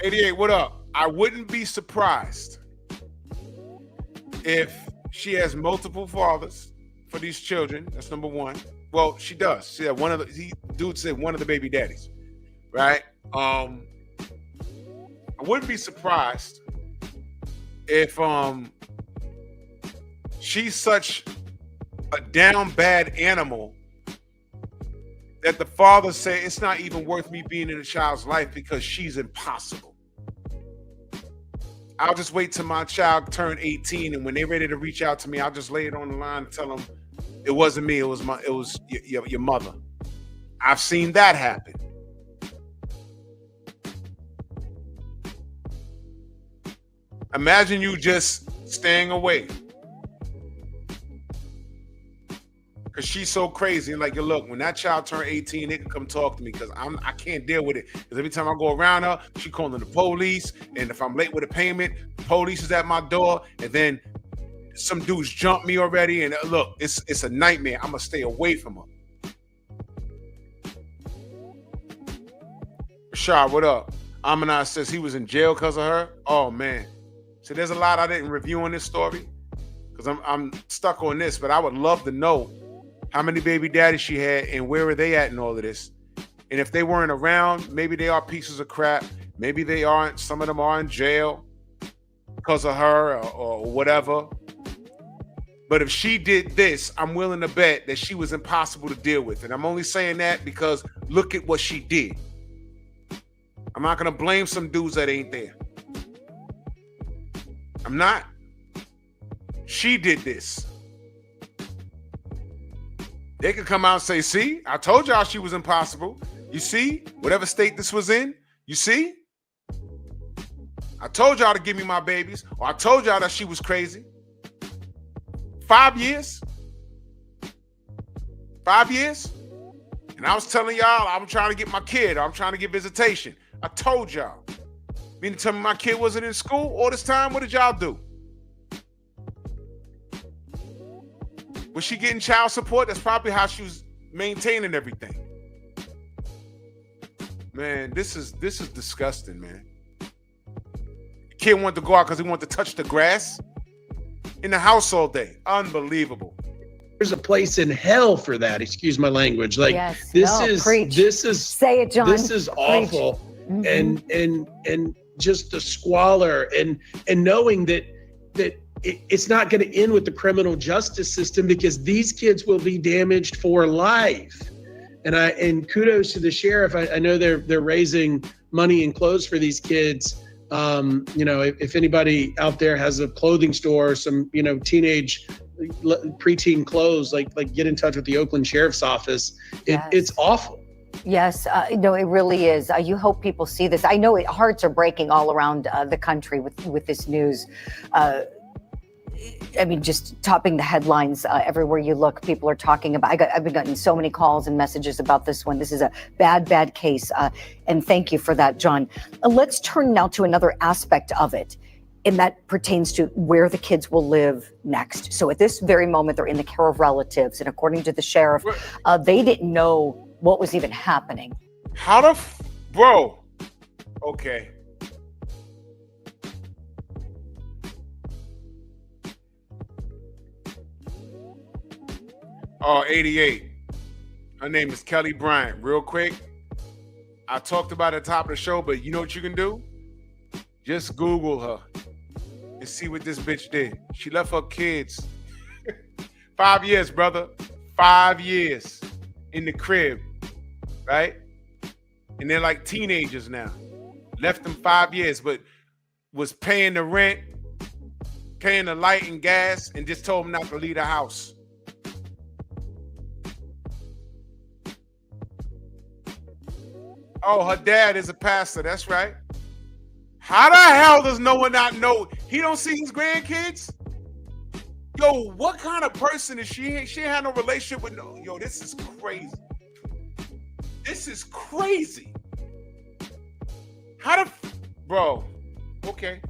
88, what up? I wouldn't be surprised if she has multiple fathers for these children. That's number one. Well, she does. She had dude said one of the baby daddies, right? I wouldn't be surprised if she's such a down bad animal that the father say it's not even worth me being in a child's life because she's impossible. I'll just wait till my child turn 18, and when they're ready to reach out to me, I'll just lay it on the line and tell them it wasn't me, it was your mother. I've seen that happen. Imagine you just staying away Cause she's so crazy. And like, yo, look, when that child turned 18, they can come talk to me because I can't deal with it. Because every time I go around her, she calling the police. And if I'm late with a payment, the police is at my door. And then some dudes jump me already. And look, it's a nightmare. I'm gonna stay away from her. Rashad, what up? Aminat says he was in jail because of her. Oh man. So there's a lot I didn't review on this story. Because I'm stuck on this, but I would love to know how many baby daddies she had and where are they at in all of this. And if they weren't around, maybe they are pieces of crap. Maybe they aren't. Some of them are in jail because of her or whatever. But if she did this, I'm willing to bet that she was impossible to deal with. And I'm only saying that because look at what she did. I'm not going to blame some dudes that ain't there. I'm not. She did this. They could come out and say, see, I told y'all she was impossible. You see, whatever state this was in, you see? I told y'all to give me my babies, or I told y'all that she was crazy. 5 years? 5 years? And I was telling y'all I'm trying to get my kid, or I'm trying to get visitation. I told y'all. Meaning to tell me my kid wasn't in school all this time? What did y'all do? Was she getting child support? That's probably how she was maintaining everything. Man, this is disgusting, man. The kid wanted to go out because he wanted to touch the grass in the house all day. Unbelievable. There's a place in hell for that. Excuse my language. Like Yes. this No, is preach. this is Say it, John. this is awful. And just the squalor and knowing that it's not going to end with the criminal justice system because these kids will be damaged for life. And kudos to the sheriff. I know they're raising money and clothes for these kids. If anybody out there has a clothing store or some, teenage preteen clothes, like get in touch with the Oakland Sheriff's Office. It's awful. Yes, no, it really is. You hope people see this. I know hearts are breaking all around the country with this news. I mean, just topping the headlines everywhere you look. People are talking about. I've been getting so many calls and messages about this one. This is a bad case, and thank you for that, John. Let's turn now to another aspect of it, and that pertains to where the kids will live next. So at this very moment, they're in the care of relatives, and according to the sheriff, they didn't know what was even happening. How bro? Okay. Oh, 88. Her name is Kelli Bryant. Real quick, I talked about it at the top of the show, but you know what you can do? Just Google her and see what this bitch did. She left her kids 5 years, brother. 5 years in the crib, right? And they're like teenagers now. Left them 5 years, but was paying the rent, paying the light and gas, and just told them not to leave the house. Oh, her dad is a pastor. That's right. How the hell does no one not know? He don't see his grandkids? Yo, what kind of person is she? She ain't had no relationship with no. Yo, this is crazy. This is crazy. How the, bro? Okay.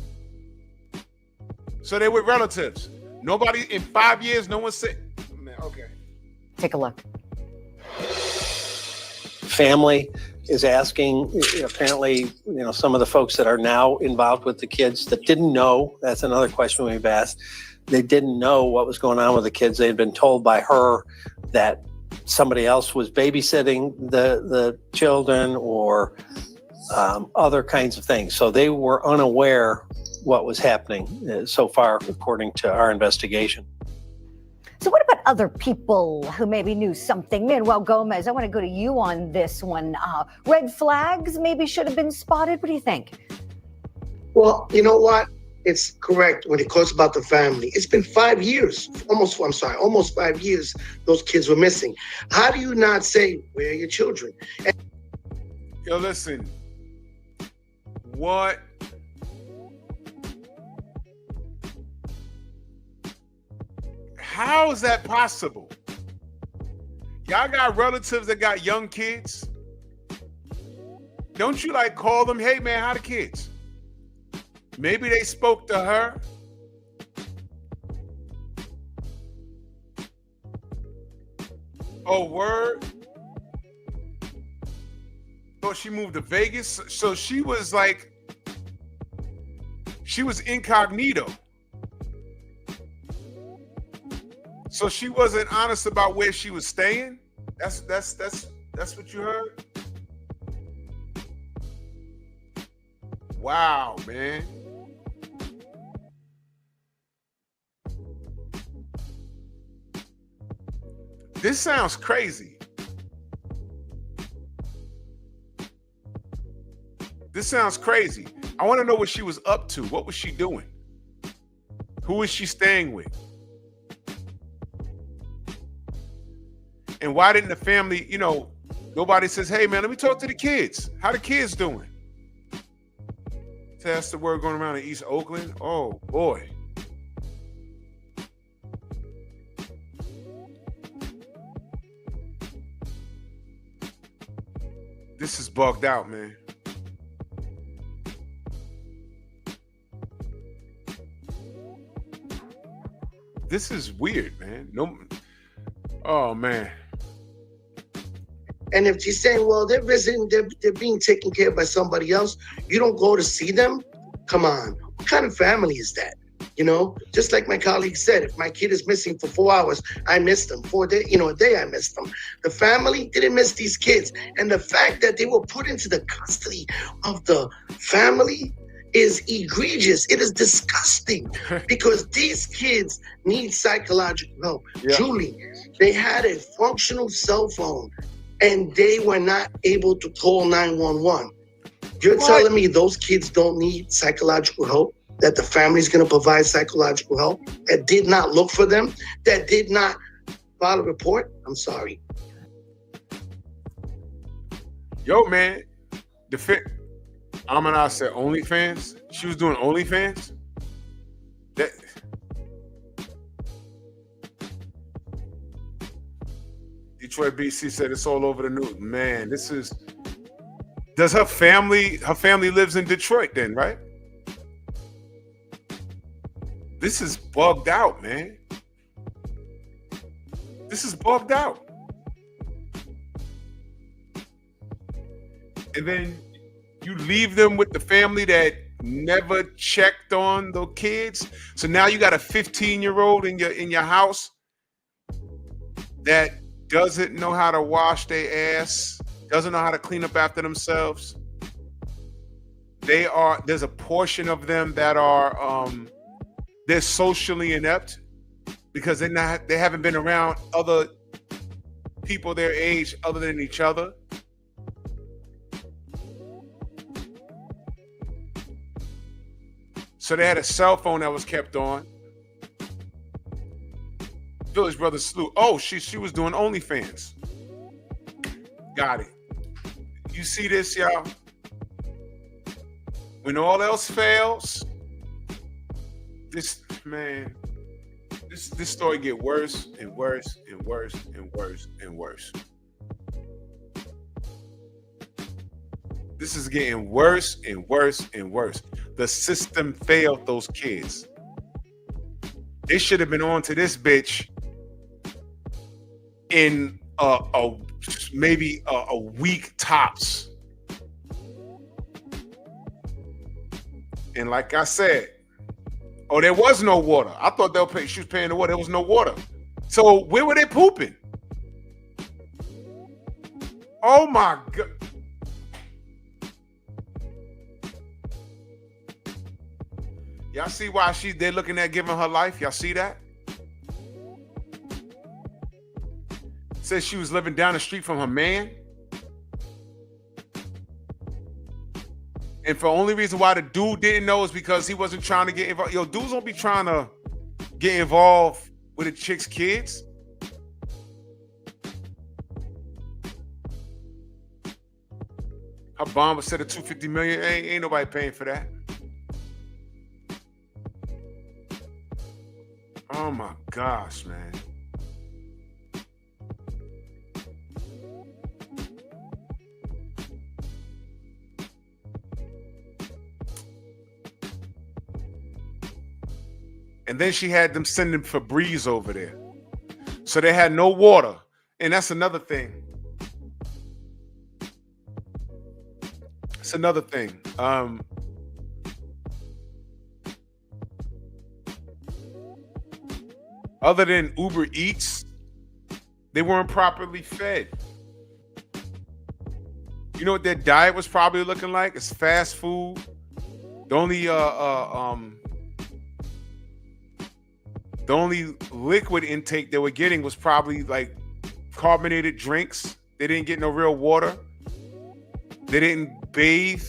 So they were relatives. Nobody in 5 years. No one said. Man, okay. Take a look. Family is asking, apparently, some of the folks that are now involved with the kids that didn't know, that's another question we've asked, they didn't know what was going on with the kids. They had been told by her that somebody else was babysitting the children or other kinds of things. So they were unaware what was happening so far, according to our investigation. So what about other people who maybe knew something? Manuel Gomez, I want to go to you on this one. Red flags maybe should have been spotted. What do you think? Well, you know what? It's correct when it goes about the family. It's been 5 years, almost 5 years those kids were missing. How do you not say, where are your children? Yo, listen. What? How is that possible? Y'all got relatives that got young kids. Don't you like call them, hey man, how the kids? Maybe they spoke to her. Oh, word. So she moved to Vegas. So she was incognito. So she wasn't honest about where she was staying. That's what you heard. Wow, man. This sounds crazy. This sounds crazy. I want to know what she was up to. What was she doing? Who was she staying with? And why didn't the family, nobody says, hey man, let me talk to the kids. How the kids doing? So that's the word going around in East Oakland. Oh boy. This is bugged out, man. This is weird, man. No, oh man. And if she's saying, well, they're visiting, they're being taken care of by somebody else, you don't go to see them? Come on. What kind of family is that? Just like my colleague said, if my kid is missing for 4 hours, I miss them. 4 days, a day I miss them. The family didn't miss these kids. And the fact that they were put into the custody of the family is egregious. It is disgusting because these kids need psychological help. Yeah. Truly, they had a functional cell phone and they were not able to call 911. You're telling me those kids don't need psychological help? That the family's going to provide psychological help? That did not look for them? That did not file a report? I'm sorry. Yo, man. Amina said OnlyFans. She was doing OnlyFans. Detroit BC said it's all over the news. Man, does her family lives in Detroit then, right? This is bugged out, man. This is bugged out. And then you leave them with the family that never checked on the kids. So now you got a 15-year-old in your house that doesn't know how to wash their ass, doesn't know how to clean up after themselves. There's a portion of them that are they're socially inept because they haven't been around other people their age other than each other. So they had a cell phone that was kept on. Village Brothers Salute. Oh, she was doing OnlyFans. Got it. You see this, y'all? When all else fails, this story get worse and worse and worse and worse and worse. This is getting worse and worse and worse. The system failed those kids. They should have been on to this bitch in maybe a week tops. And like I said, there was no water. I thought she was paying the water. There was no water. So where were they pooping? Oh my God. Y'all see why they're looking at giving her life? Y'all see that? Says she was living down the street from her man. And for the only reason why the dude didn't know is because he wasn't trying to get involved. Yo, dudes don't be trying to get involved with a chick's kids. Her bond was set at $250 million. Ain't nobody paying for that. Oh my gosh, man. And then she had them sending Febreze over there. So they had no water. And that's another thing. It's another thing. Other than Uber Eats, they weren't properly fed. You know what their diet was probably looking like? It's fast food. The only liquid intake they were getting was probably like carbonated drinks. They didn't get no real water. They didn't bathe.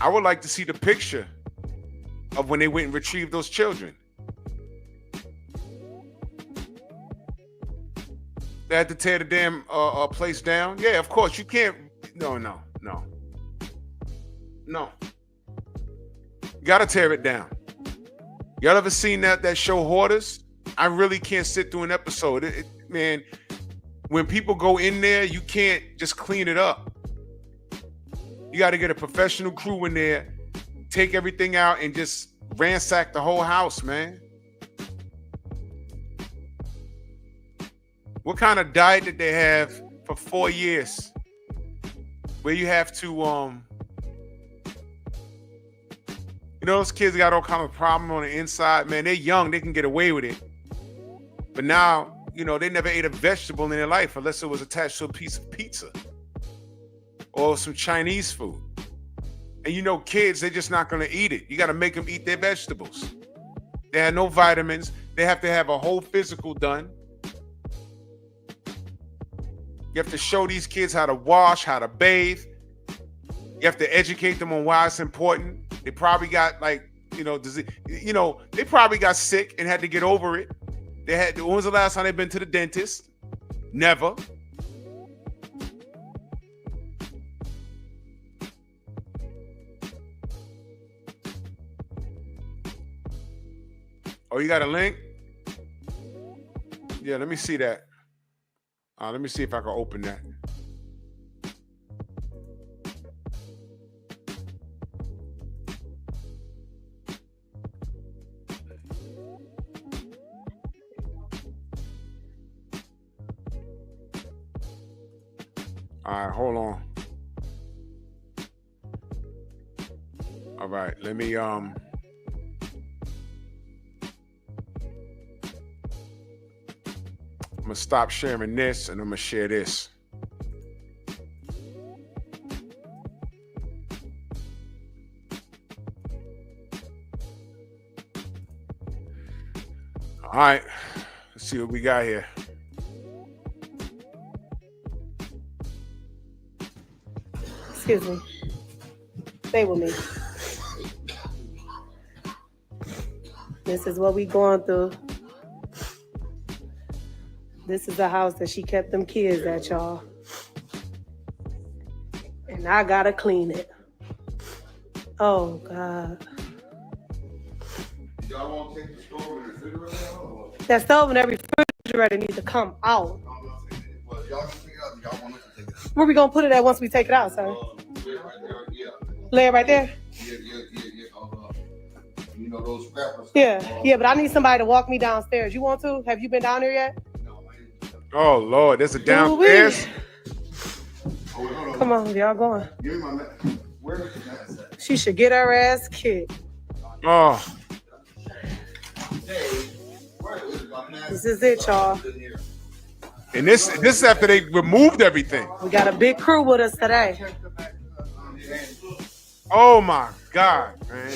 I would like to see the picture of when they went and retrieved those children. They had to tear the damn place down. Yeah, of course you can't. No. You gotta tear it down. Y'all ever seen that show Hoarders? I really can't sit through an episode. Man, when people go in there, you can't just clean it up. You got to get a professional crew in there, take everything out, and just ransack the whole house, man. What kind of diet did they have for 4 years? Where you have to, you know, those kids got all kind of problem on the inside, man. They're young, they can get away with it. But now, you know, they never ate a vegetable in their life unless it was attached to a piece of pizza or some Chinese food. And you know, kids, they're just not going to eat it. You got to make them eat their vegetables. They have no vitamins. They have to have a whole physical done. You have to show these kids how to wash, how to bathe. You have to educate them on why it's important. They probably got like, you know, disease. You know, they probably got sick and had to get over it. When was the last time they've been to the dentist? Never. Oh, you got a link? Yeah, let me see that. Let me see if I can open that. All right, hold on. All right, let me I'm gonna stop sharing this and I'm gonna share this. All right, let's see what we got here. Excuse me. Stay with me. This is what we going through. This is the house that she kept them kids at, y'all. And I gotta clean it. Oh, God. Y'all want to take the stove and the refrigerator out? Or? That stove and that refrigerator need to come out. Well, y'all can take it out. Y'all want us to take it out. Where we gonna put it at once we take it out, sir? Lay it right there, yeah. Lay it right there? Yeah. You know those wrappers? Yeah, but I need somebody to walk me downstairs. You want to? Have you been down there yet? No, I ain't. Oh Lord, there's a downstairs. Hold on. Come on, y'all going. Give me my mat. Where is the mat at? She should get her ass kicked. Oh. This is it, y'all. And this is after they removed everything. We got a big crew with us today. Oh my God, man.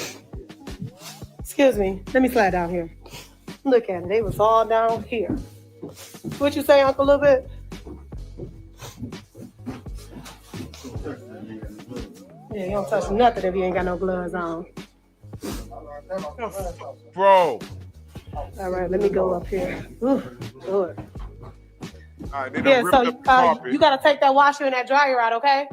Excuse me. Let me slide down here. Look at it. They was all down here. What you say, Uncle, a little bit? Yeah, you don't touch nothing if you ain't got no gloves on. Bro. All right, let me go up here. Ooh, good. All right, they done ripped up the carpet. You got to take that washer and that dryer out, okay?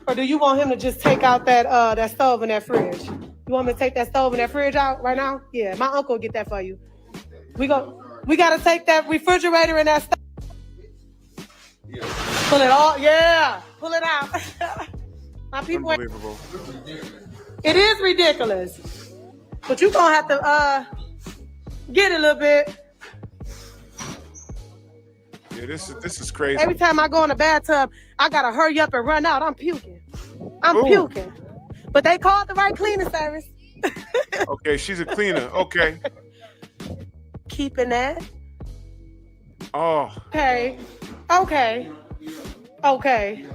Or do you want him to just take out that stove and that fridge? You want me to take that stove and that fridge out right now? Yeah, my uncle will get that for you. We got to take that refrigerator and that stove. Pull it all, yeah, pull it out. My people. Unbelievable. It is ridiculous. But you're gonna have to get a little bit. Yeah, this is crazy. Every time I go in the bathtub, I gotta hurry up and run out. I'm puking. I'm puking. But they called the right cleaning service. Okay, she's a cleaner. Okay. Keeping that. Oh. Okay. Okay. Okay.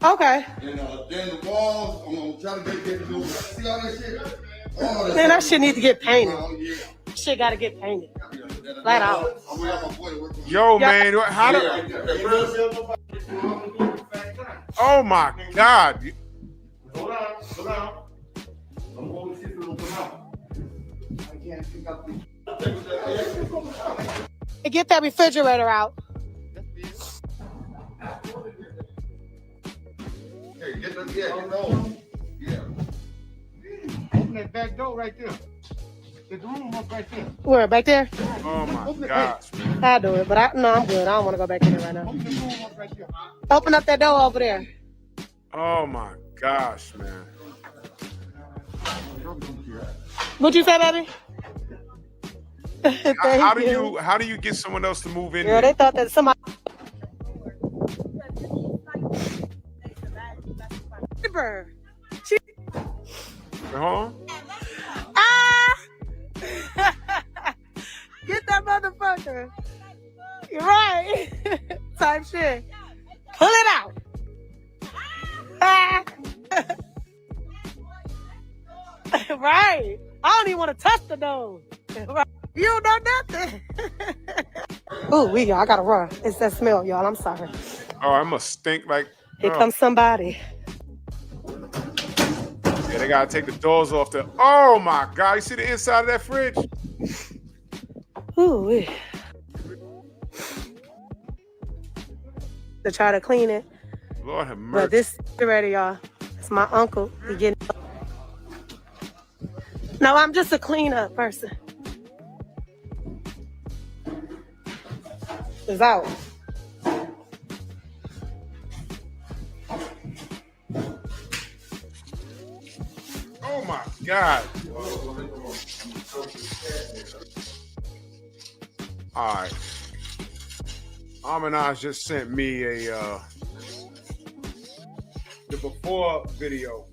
Okay. And then the walls, I'm gonna try to get the new. See all that shit? Oh, Man, that shit need to get painted. yeah. Shit gotta get painted. Flat out. Yo, man, how do? Oh my God! Hold on, hold on. I'm going to see if it'll come out. I can't pick up the. Hey, get that refrigerator out. Hey, get the door. Yeah. Open that back door right there. There's a room up right there. Where? Back there? Oh my gosh, man. I'll do it, but I'm good. I don't want to go back in there right now. Open the room up right there. Open up that door over there. Oh my gosh, man. What you say, baby? How do you get someone else to move in? Girl, they thought that somebody. Huh? Ah! Get that motherfucker. You're right. Type shit. Pull it out. Ah! Right. I don't even want to touch the nose. You don't know nothing. Oh, I gotta run. It's that smell, y'all. I'm sorry. Oh, I must stink like. Here comes somebody. Yeah, they gotta take the doors off the. Oh my God! You see the inside of that fridge? Ooh. To try to clean it. Lord have mercy. But this ready, y'all. It's my uncle. He getting. No, I'm just a cleanup person. It's out. Oh my God. All right. Arminage just sent me the before video.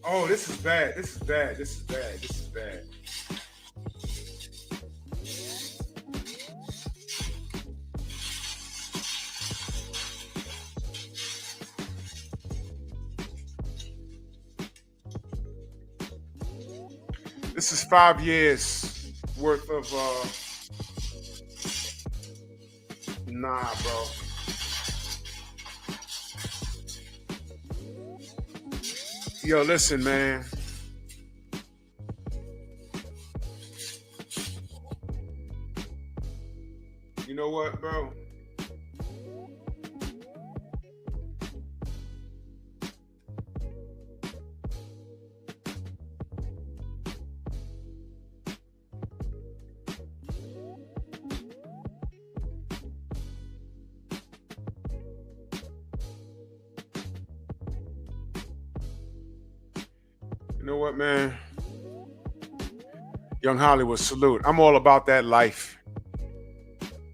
Oh, this is bad. This is bad. This is bad. This is bad. This is 5 years worth of nah, bro. Yo, listen, man. You know what, bro? You know what, man? Young Hollywood, salute. I'm all about that life.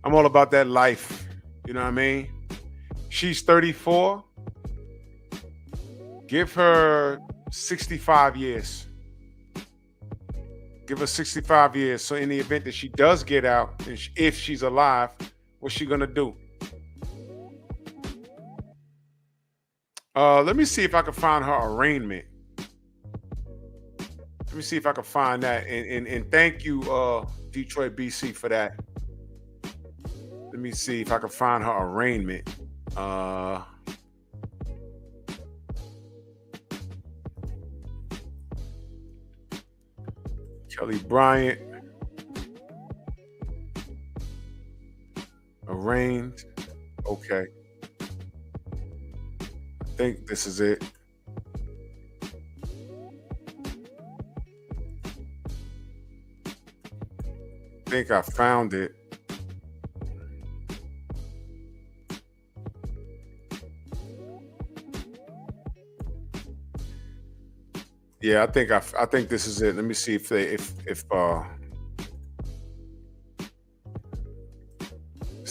I'm all about that life. You know what I mean? She's 34. Give her 65 years. Give her 65 years. So in the event that she does get out, and if she's alive, what's she gonna do? Let me see if I can find her arraignment. Let me see if I can find that. And thank you, Detroit, BC, for that. Let me see if I can find her arraignment. Kelli Bryant. Arraigned. Okay. I think this is it. I think I found it. Yeah, I think this is it. Let me see if it's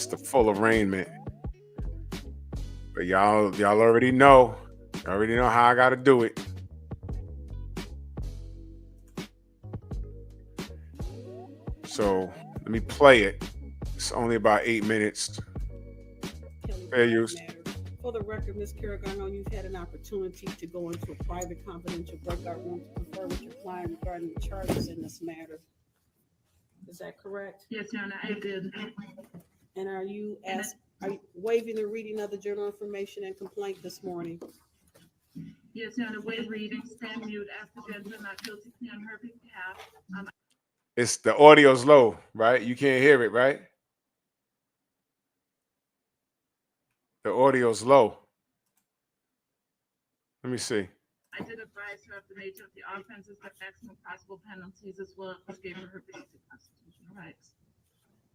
the full arraignment. But y'all already know. You already know how I gotta do it. So let me play it. It's only about 8 minutes. Fair use. For the record, Ms. Carrick, I know you've had an opportunity to go into a private confidential breakout room to confer with your client regarding the charges in this matter. Is that correct? Yes, Your Honor, I did. And are you waiving the reading of the general information and complaint this morning? Yes, Your Honor, waive reading, stand mute, ask the judge will not guilty plea on her behalf. It's the audio's low, right? You can't hear it, right? The audio's low. Let me see. I did advise her of the nature of the offenses, the maximum possible penalties, as well as gave her basic constitutional rights.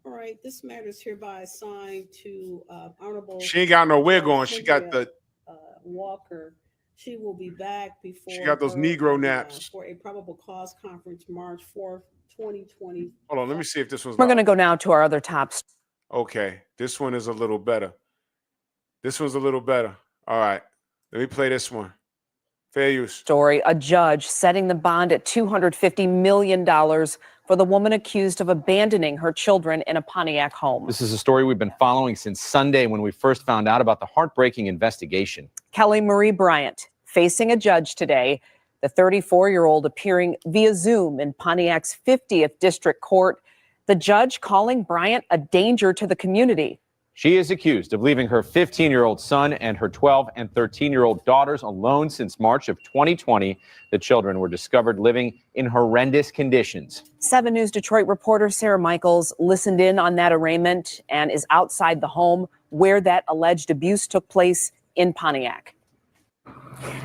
All right, this matter is hereby assigned to Honorable. She ain't got no wig on. She got the Walker. She will be back before. She got those Negro naps. For a probable cause conference, March 4th, 2020. Hold on, let me see if this one's. We're going to go now to our other tops. Okay, this one is a little better. This one's a little better. All right, let me play this one. Fair use. Story, a judge setting the bond at $250 million for the woman accused of abandoning her children in a Pontiac home. This is a story we've been following since Sunday when we first found out about the heartbreaking investigation. Kelli Marie Bryant facing a judge today, the 34-year-old appearing via Zoom in Pontiac's 50th District Court. The judge calling Bryant a danger to the community. She is accused of leaving her 15-year-old son and her 12 and 13-year-old daughters alone since March of 2020. The children were discovered living in horrendous conditions. 7 News Detroit reporter Sarah Michaels listened in on that arraignment and is outside the home where that alleged abuse took place in Pontiac.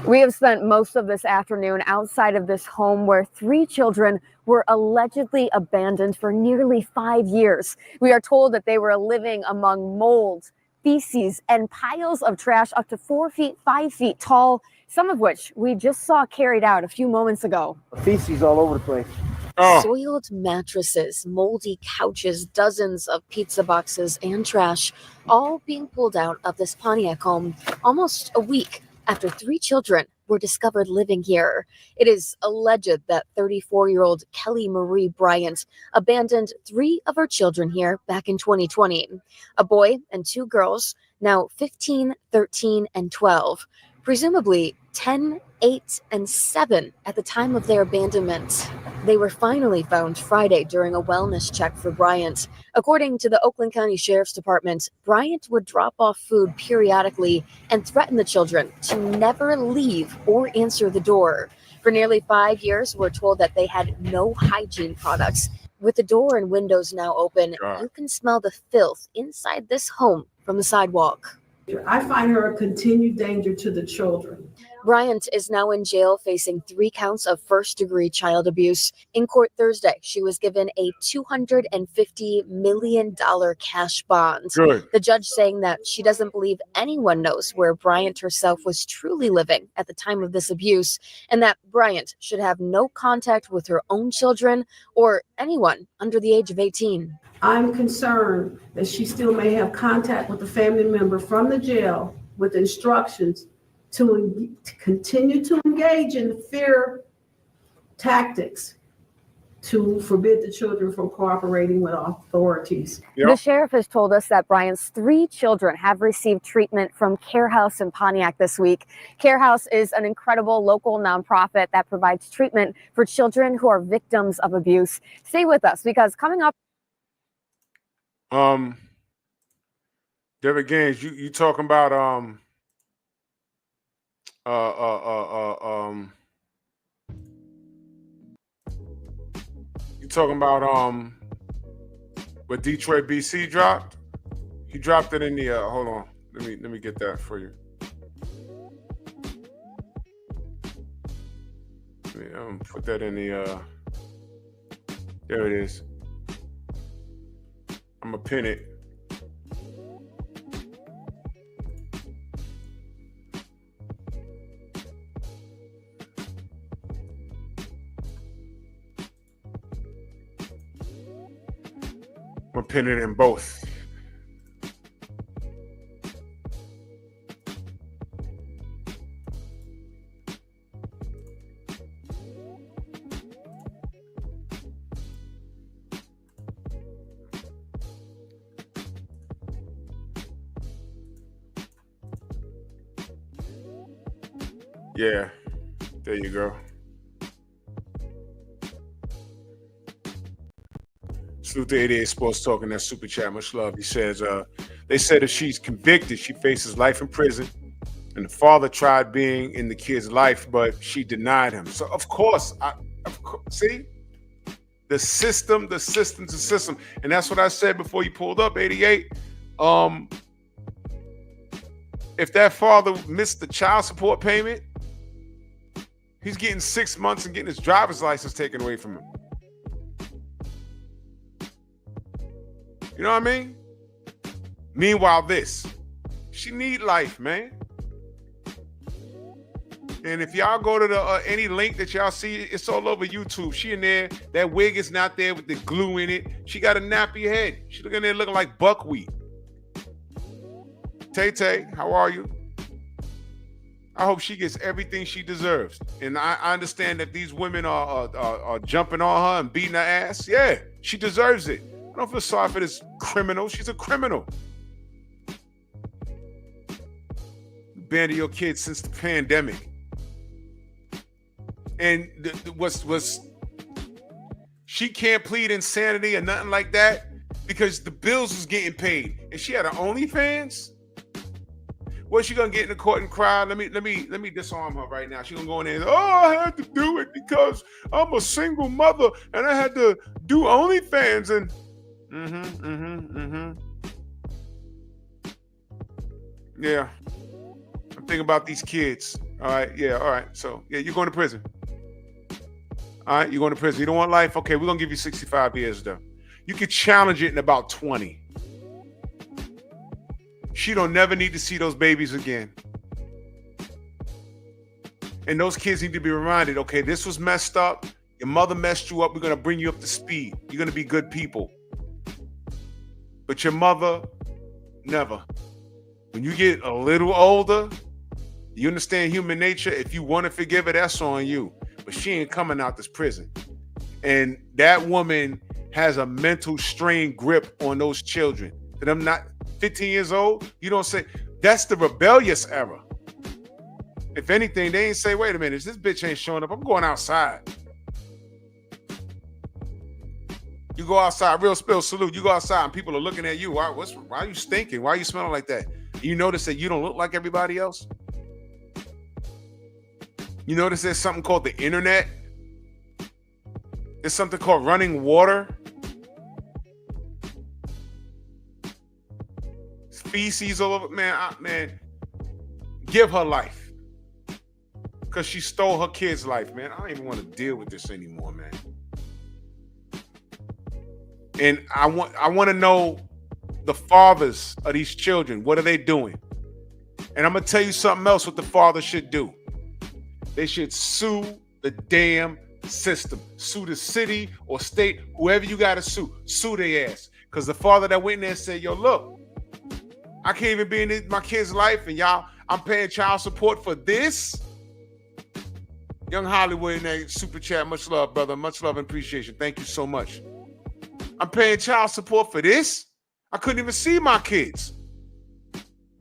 We have spent most of this afternoon outside of this home where 3 children were allegedly abandoned for nearly 5 years. We are told that they were living among mold, feces, and piles of trash up to 4 feet, 5 feet tall, some of which we just saw carried out a few moments ago. Feces all over the place. Soiled mattresses, moldy couches, dozens of pizza boxes, and trash, all being pulled out of this Pontiac home almost a week after 3 children were discovered living here. It is alleged that 34-year-old Kelli Marie Bryant abandoned 3 of her children here back in 2020. A boy and 2 girls, now 15, 13, and 12. Presumably 10, 8, and 7 at the time of their abandonment. They were finally found Friday during a wellness check for Bryant. According to the Oakland County Sheriff's Department, Bryant would drop off food periodically and threaten the children to never leave or answer the door. For nearly 5 years, we're told that they had no hygiene products. With the door and windows now open, you can smell the filth inside this home from the sidewalk. I find her a continued danger to the children. Bryant is now in jail facing 3 counts of first-degree child abuse. In court Thursday, she was given a $250 million cash bond. Good. The judge saying that she doesn't believe anyone knows where Bryant herself was truly living at the time of this abuse, and that Bryant should have no contact with her own children or anyone under the age of 18. I'm concerned that she still may have contact with a family member from the jail with instructions to continue to engage in fear tactics to forbid the children from cooperating with authorities. The sheriff has told us that Bryant's 3 children have received treatment from Care House in Pontiac this week. Care House is an incredible local nonprofit that provides treatment for children who are victims of abuse. Stay with us because coming up. David Gaines, you talking about you talking about what Detroit BC dropped? He dropped it in the hold on. Let me get that for you. Let me put that in the there it is. I'm gonna pin it. I'm gonna pin it in both. Yeah, there you go. Salute to 88 Sports Talking, that super chat. Much love. He says, they said if she's convicted, she faces life in prison. And the father tried being in the kid's life, but she denied him. So, of course, see? The system. And that's what I said before you pulled up, 88. If that father missed the child support payment, he's getting 6 months and getting his driver's license taken away from him. You know what I mean? Meanwhile, she need life, man. And if y'all go to the any link that y'all see, it's all over YouTube. She in there. That wig is not there with the glue in it. She got a nappy head. She looking there looking like buckwheat. Tay, how are you? I hope she gets everything she deserves. And I understand that these women are jumping on her and beating her ass. Yeah, she deserves it. I don't feel sorry for this criminal. She's a criminal. Abandoned your kids since the pandemic. And she can't plead insanity or nothing like that because the bills was getting paid. And she had her OnlyFans? What's she gonna get in the court and cry? Let me disarm her right now. She gonna go in there and, I had to do it because I'm a single mother and I had to do OnlyFans and Yeah. I'm thinking about these kids. All right, yeah, all right. So yeah, you're going to prison. All right, you're going to prison. You don't want life? Okay, we're gonna give you 65 years though. You could challenge it in about 20. She don't never need to see those babies again. And those kids need to be reminded, okay, this was messed up. Your mother messed you up. We're going to bring you up to speed. You're going to be good people. But your mother, never. When you get a little older, you understand human nature. If you want to forgive her, that's on you. But she ain't coming out this prison. And that woman has a mental strain grip on those children. And I'm not 15 years old. You don't say, that's the rebellious era. If anything, they ain't say, wait a minute, this bitch ain't showing up. I'm going outside. You go outside, real spill salute. You go outside and people are looking at you. Why are you stinking? Why are you smelling like that? You notice that you don't look like everybody else? You notice there's something called the internet? There's something called running water. Feces all over. Man, give her life. Because she stole her kid's life, man. I don't even want to deal with this anymore, man. And I want to know the fathers of these children. What are they doing? And I'm going to tell you something else what the father should do. They should sue the damn system. Sue the city or state, whoever you got to sue. Sue their ass. Because the father that went in there and said, yo, look, I can't even be in my kid's life and y'all, I'm paying child support for this. Young Hollywood in that super chat. Much love, brother. Much love and appreciation. Thank you so much. I'm paying child support for this. I couldn't even see my kids.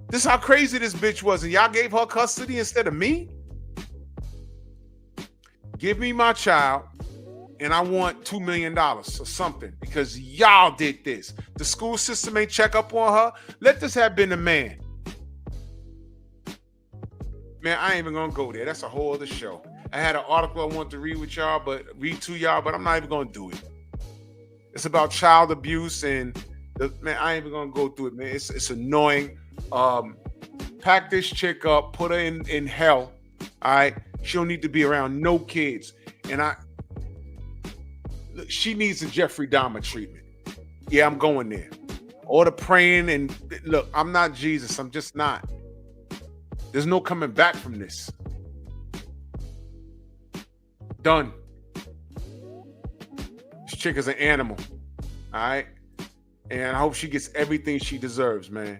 This is how crazy this bitch was. And y'all gave her custody instead of me? Give me my child and I want $2 million or something because y'all did this. The school system ain't check up on her. Let this have been the man. Man, I ain't even gonna go there. That's a whole other show. I had an article I wanted to read to y'all, but I'm not even gonna do it. It's about child abuse and man, I ain't even gonna go through it, man. It's annoying. Pack this chick up, put her in hell. All right. She don't need to be around no kids. And she needs a Jeffrey Dahmer treatment. Yeah, I'm going there. All the praying and look, I'm not Jesus. I'm just not. There's no coming back from this. Done. This chick is an animal. All right. And I hope she gets everything she deserves, man.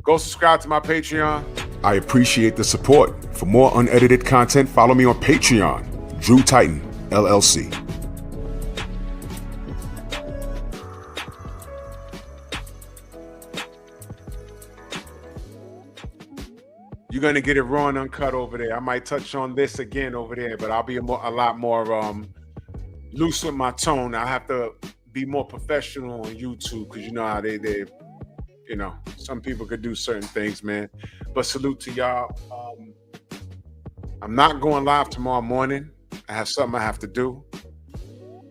Go subscribe to my Patreon. I appreciate the support. For more unedited content, follow me on Patreon, Drew Titan, LLC. You're going to get it raw and uncut over there. I might touch on this again over there, but I'll be a lot more loose with my tone. I have to be more professional on YouTube because you know how they you know, some people could do certain things, man. But salute to y'all. I'm not going live tomorrow morning. I have something I have to do,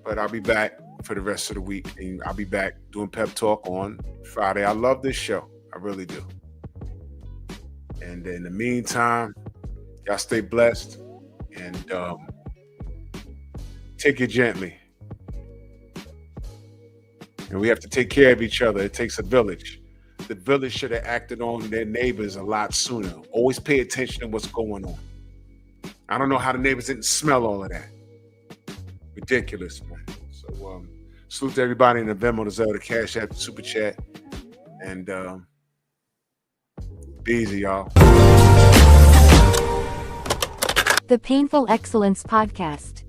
but I'll be back for the rest of the week. And I'll be back doing Pep Talk on Friday. I love this show. I really do. And in the meantime, y'all stay blessed and take it gently. And we have to take care of each other. It takes a village. The village should have acted on their neighbors a lot sooner. Always pay attention to what's going on. I don't know how the neighbors didn't smell all of that. Ridiculous, man. So salute to everybody in the Venmo, the Zelle, the Cash App, the Super Chat. And be easy, y'all. The Painful Excellence Podcast.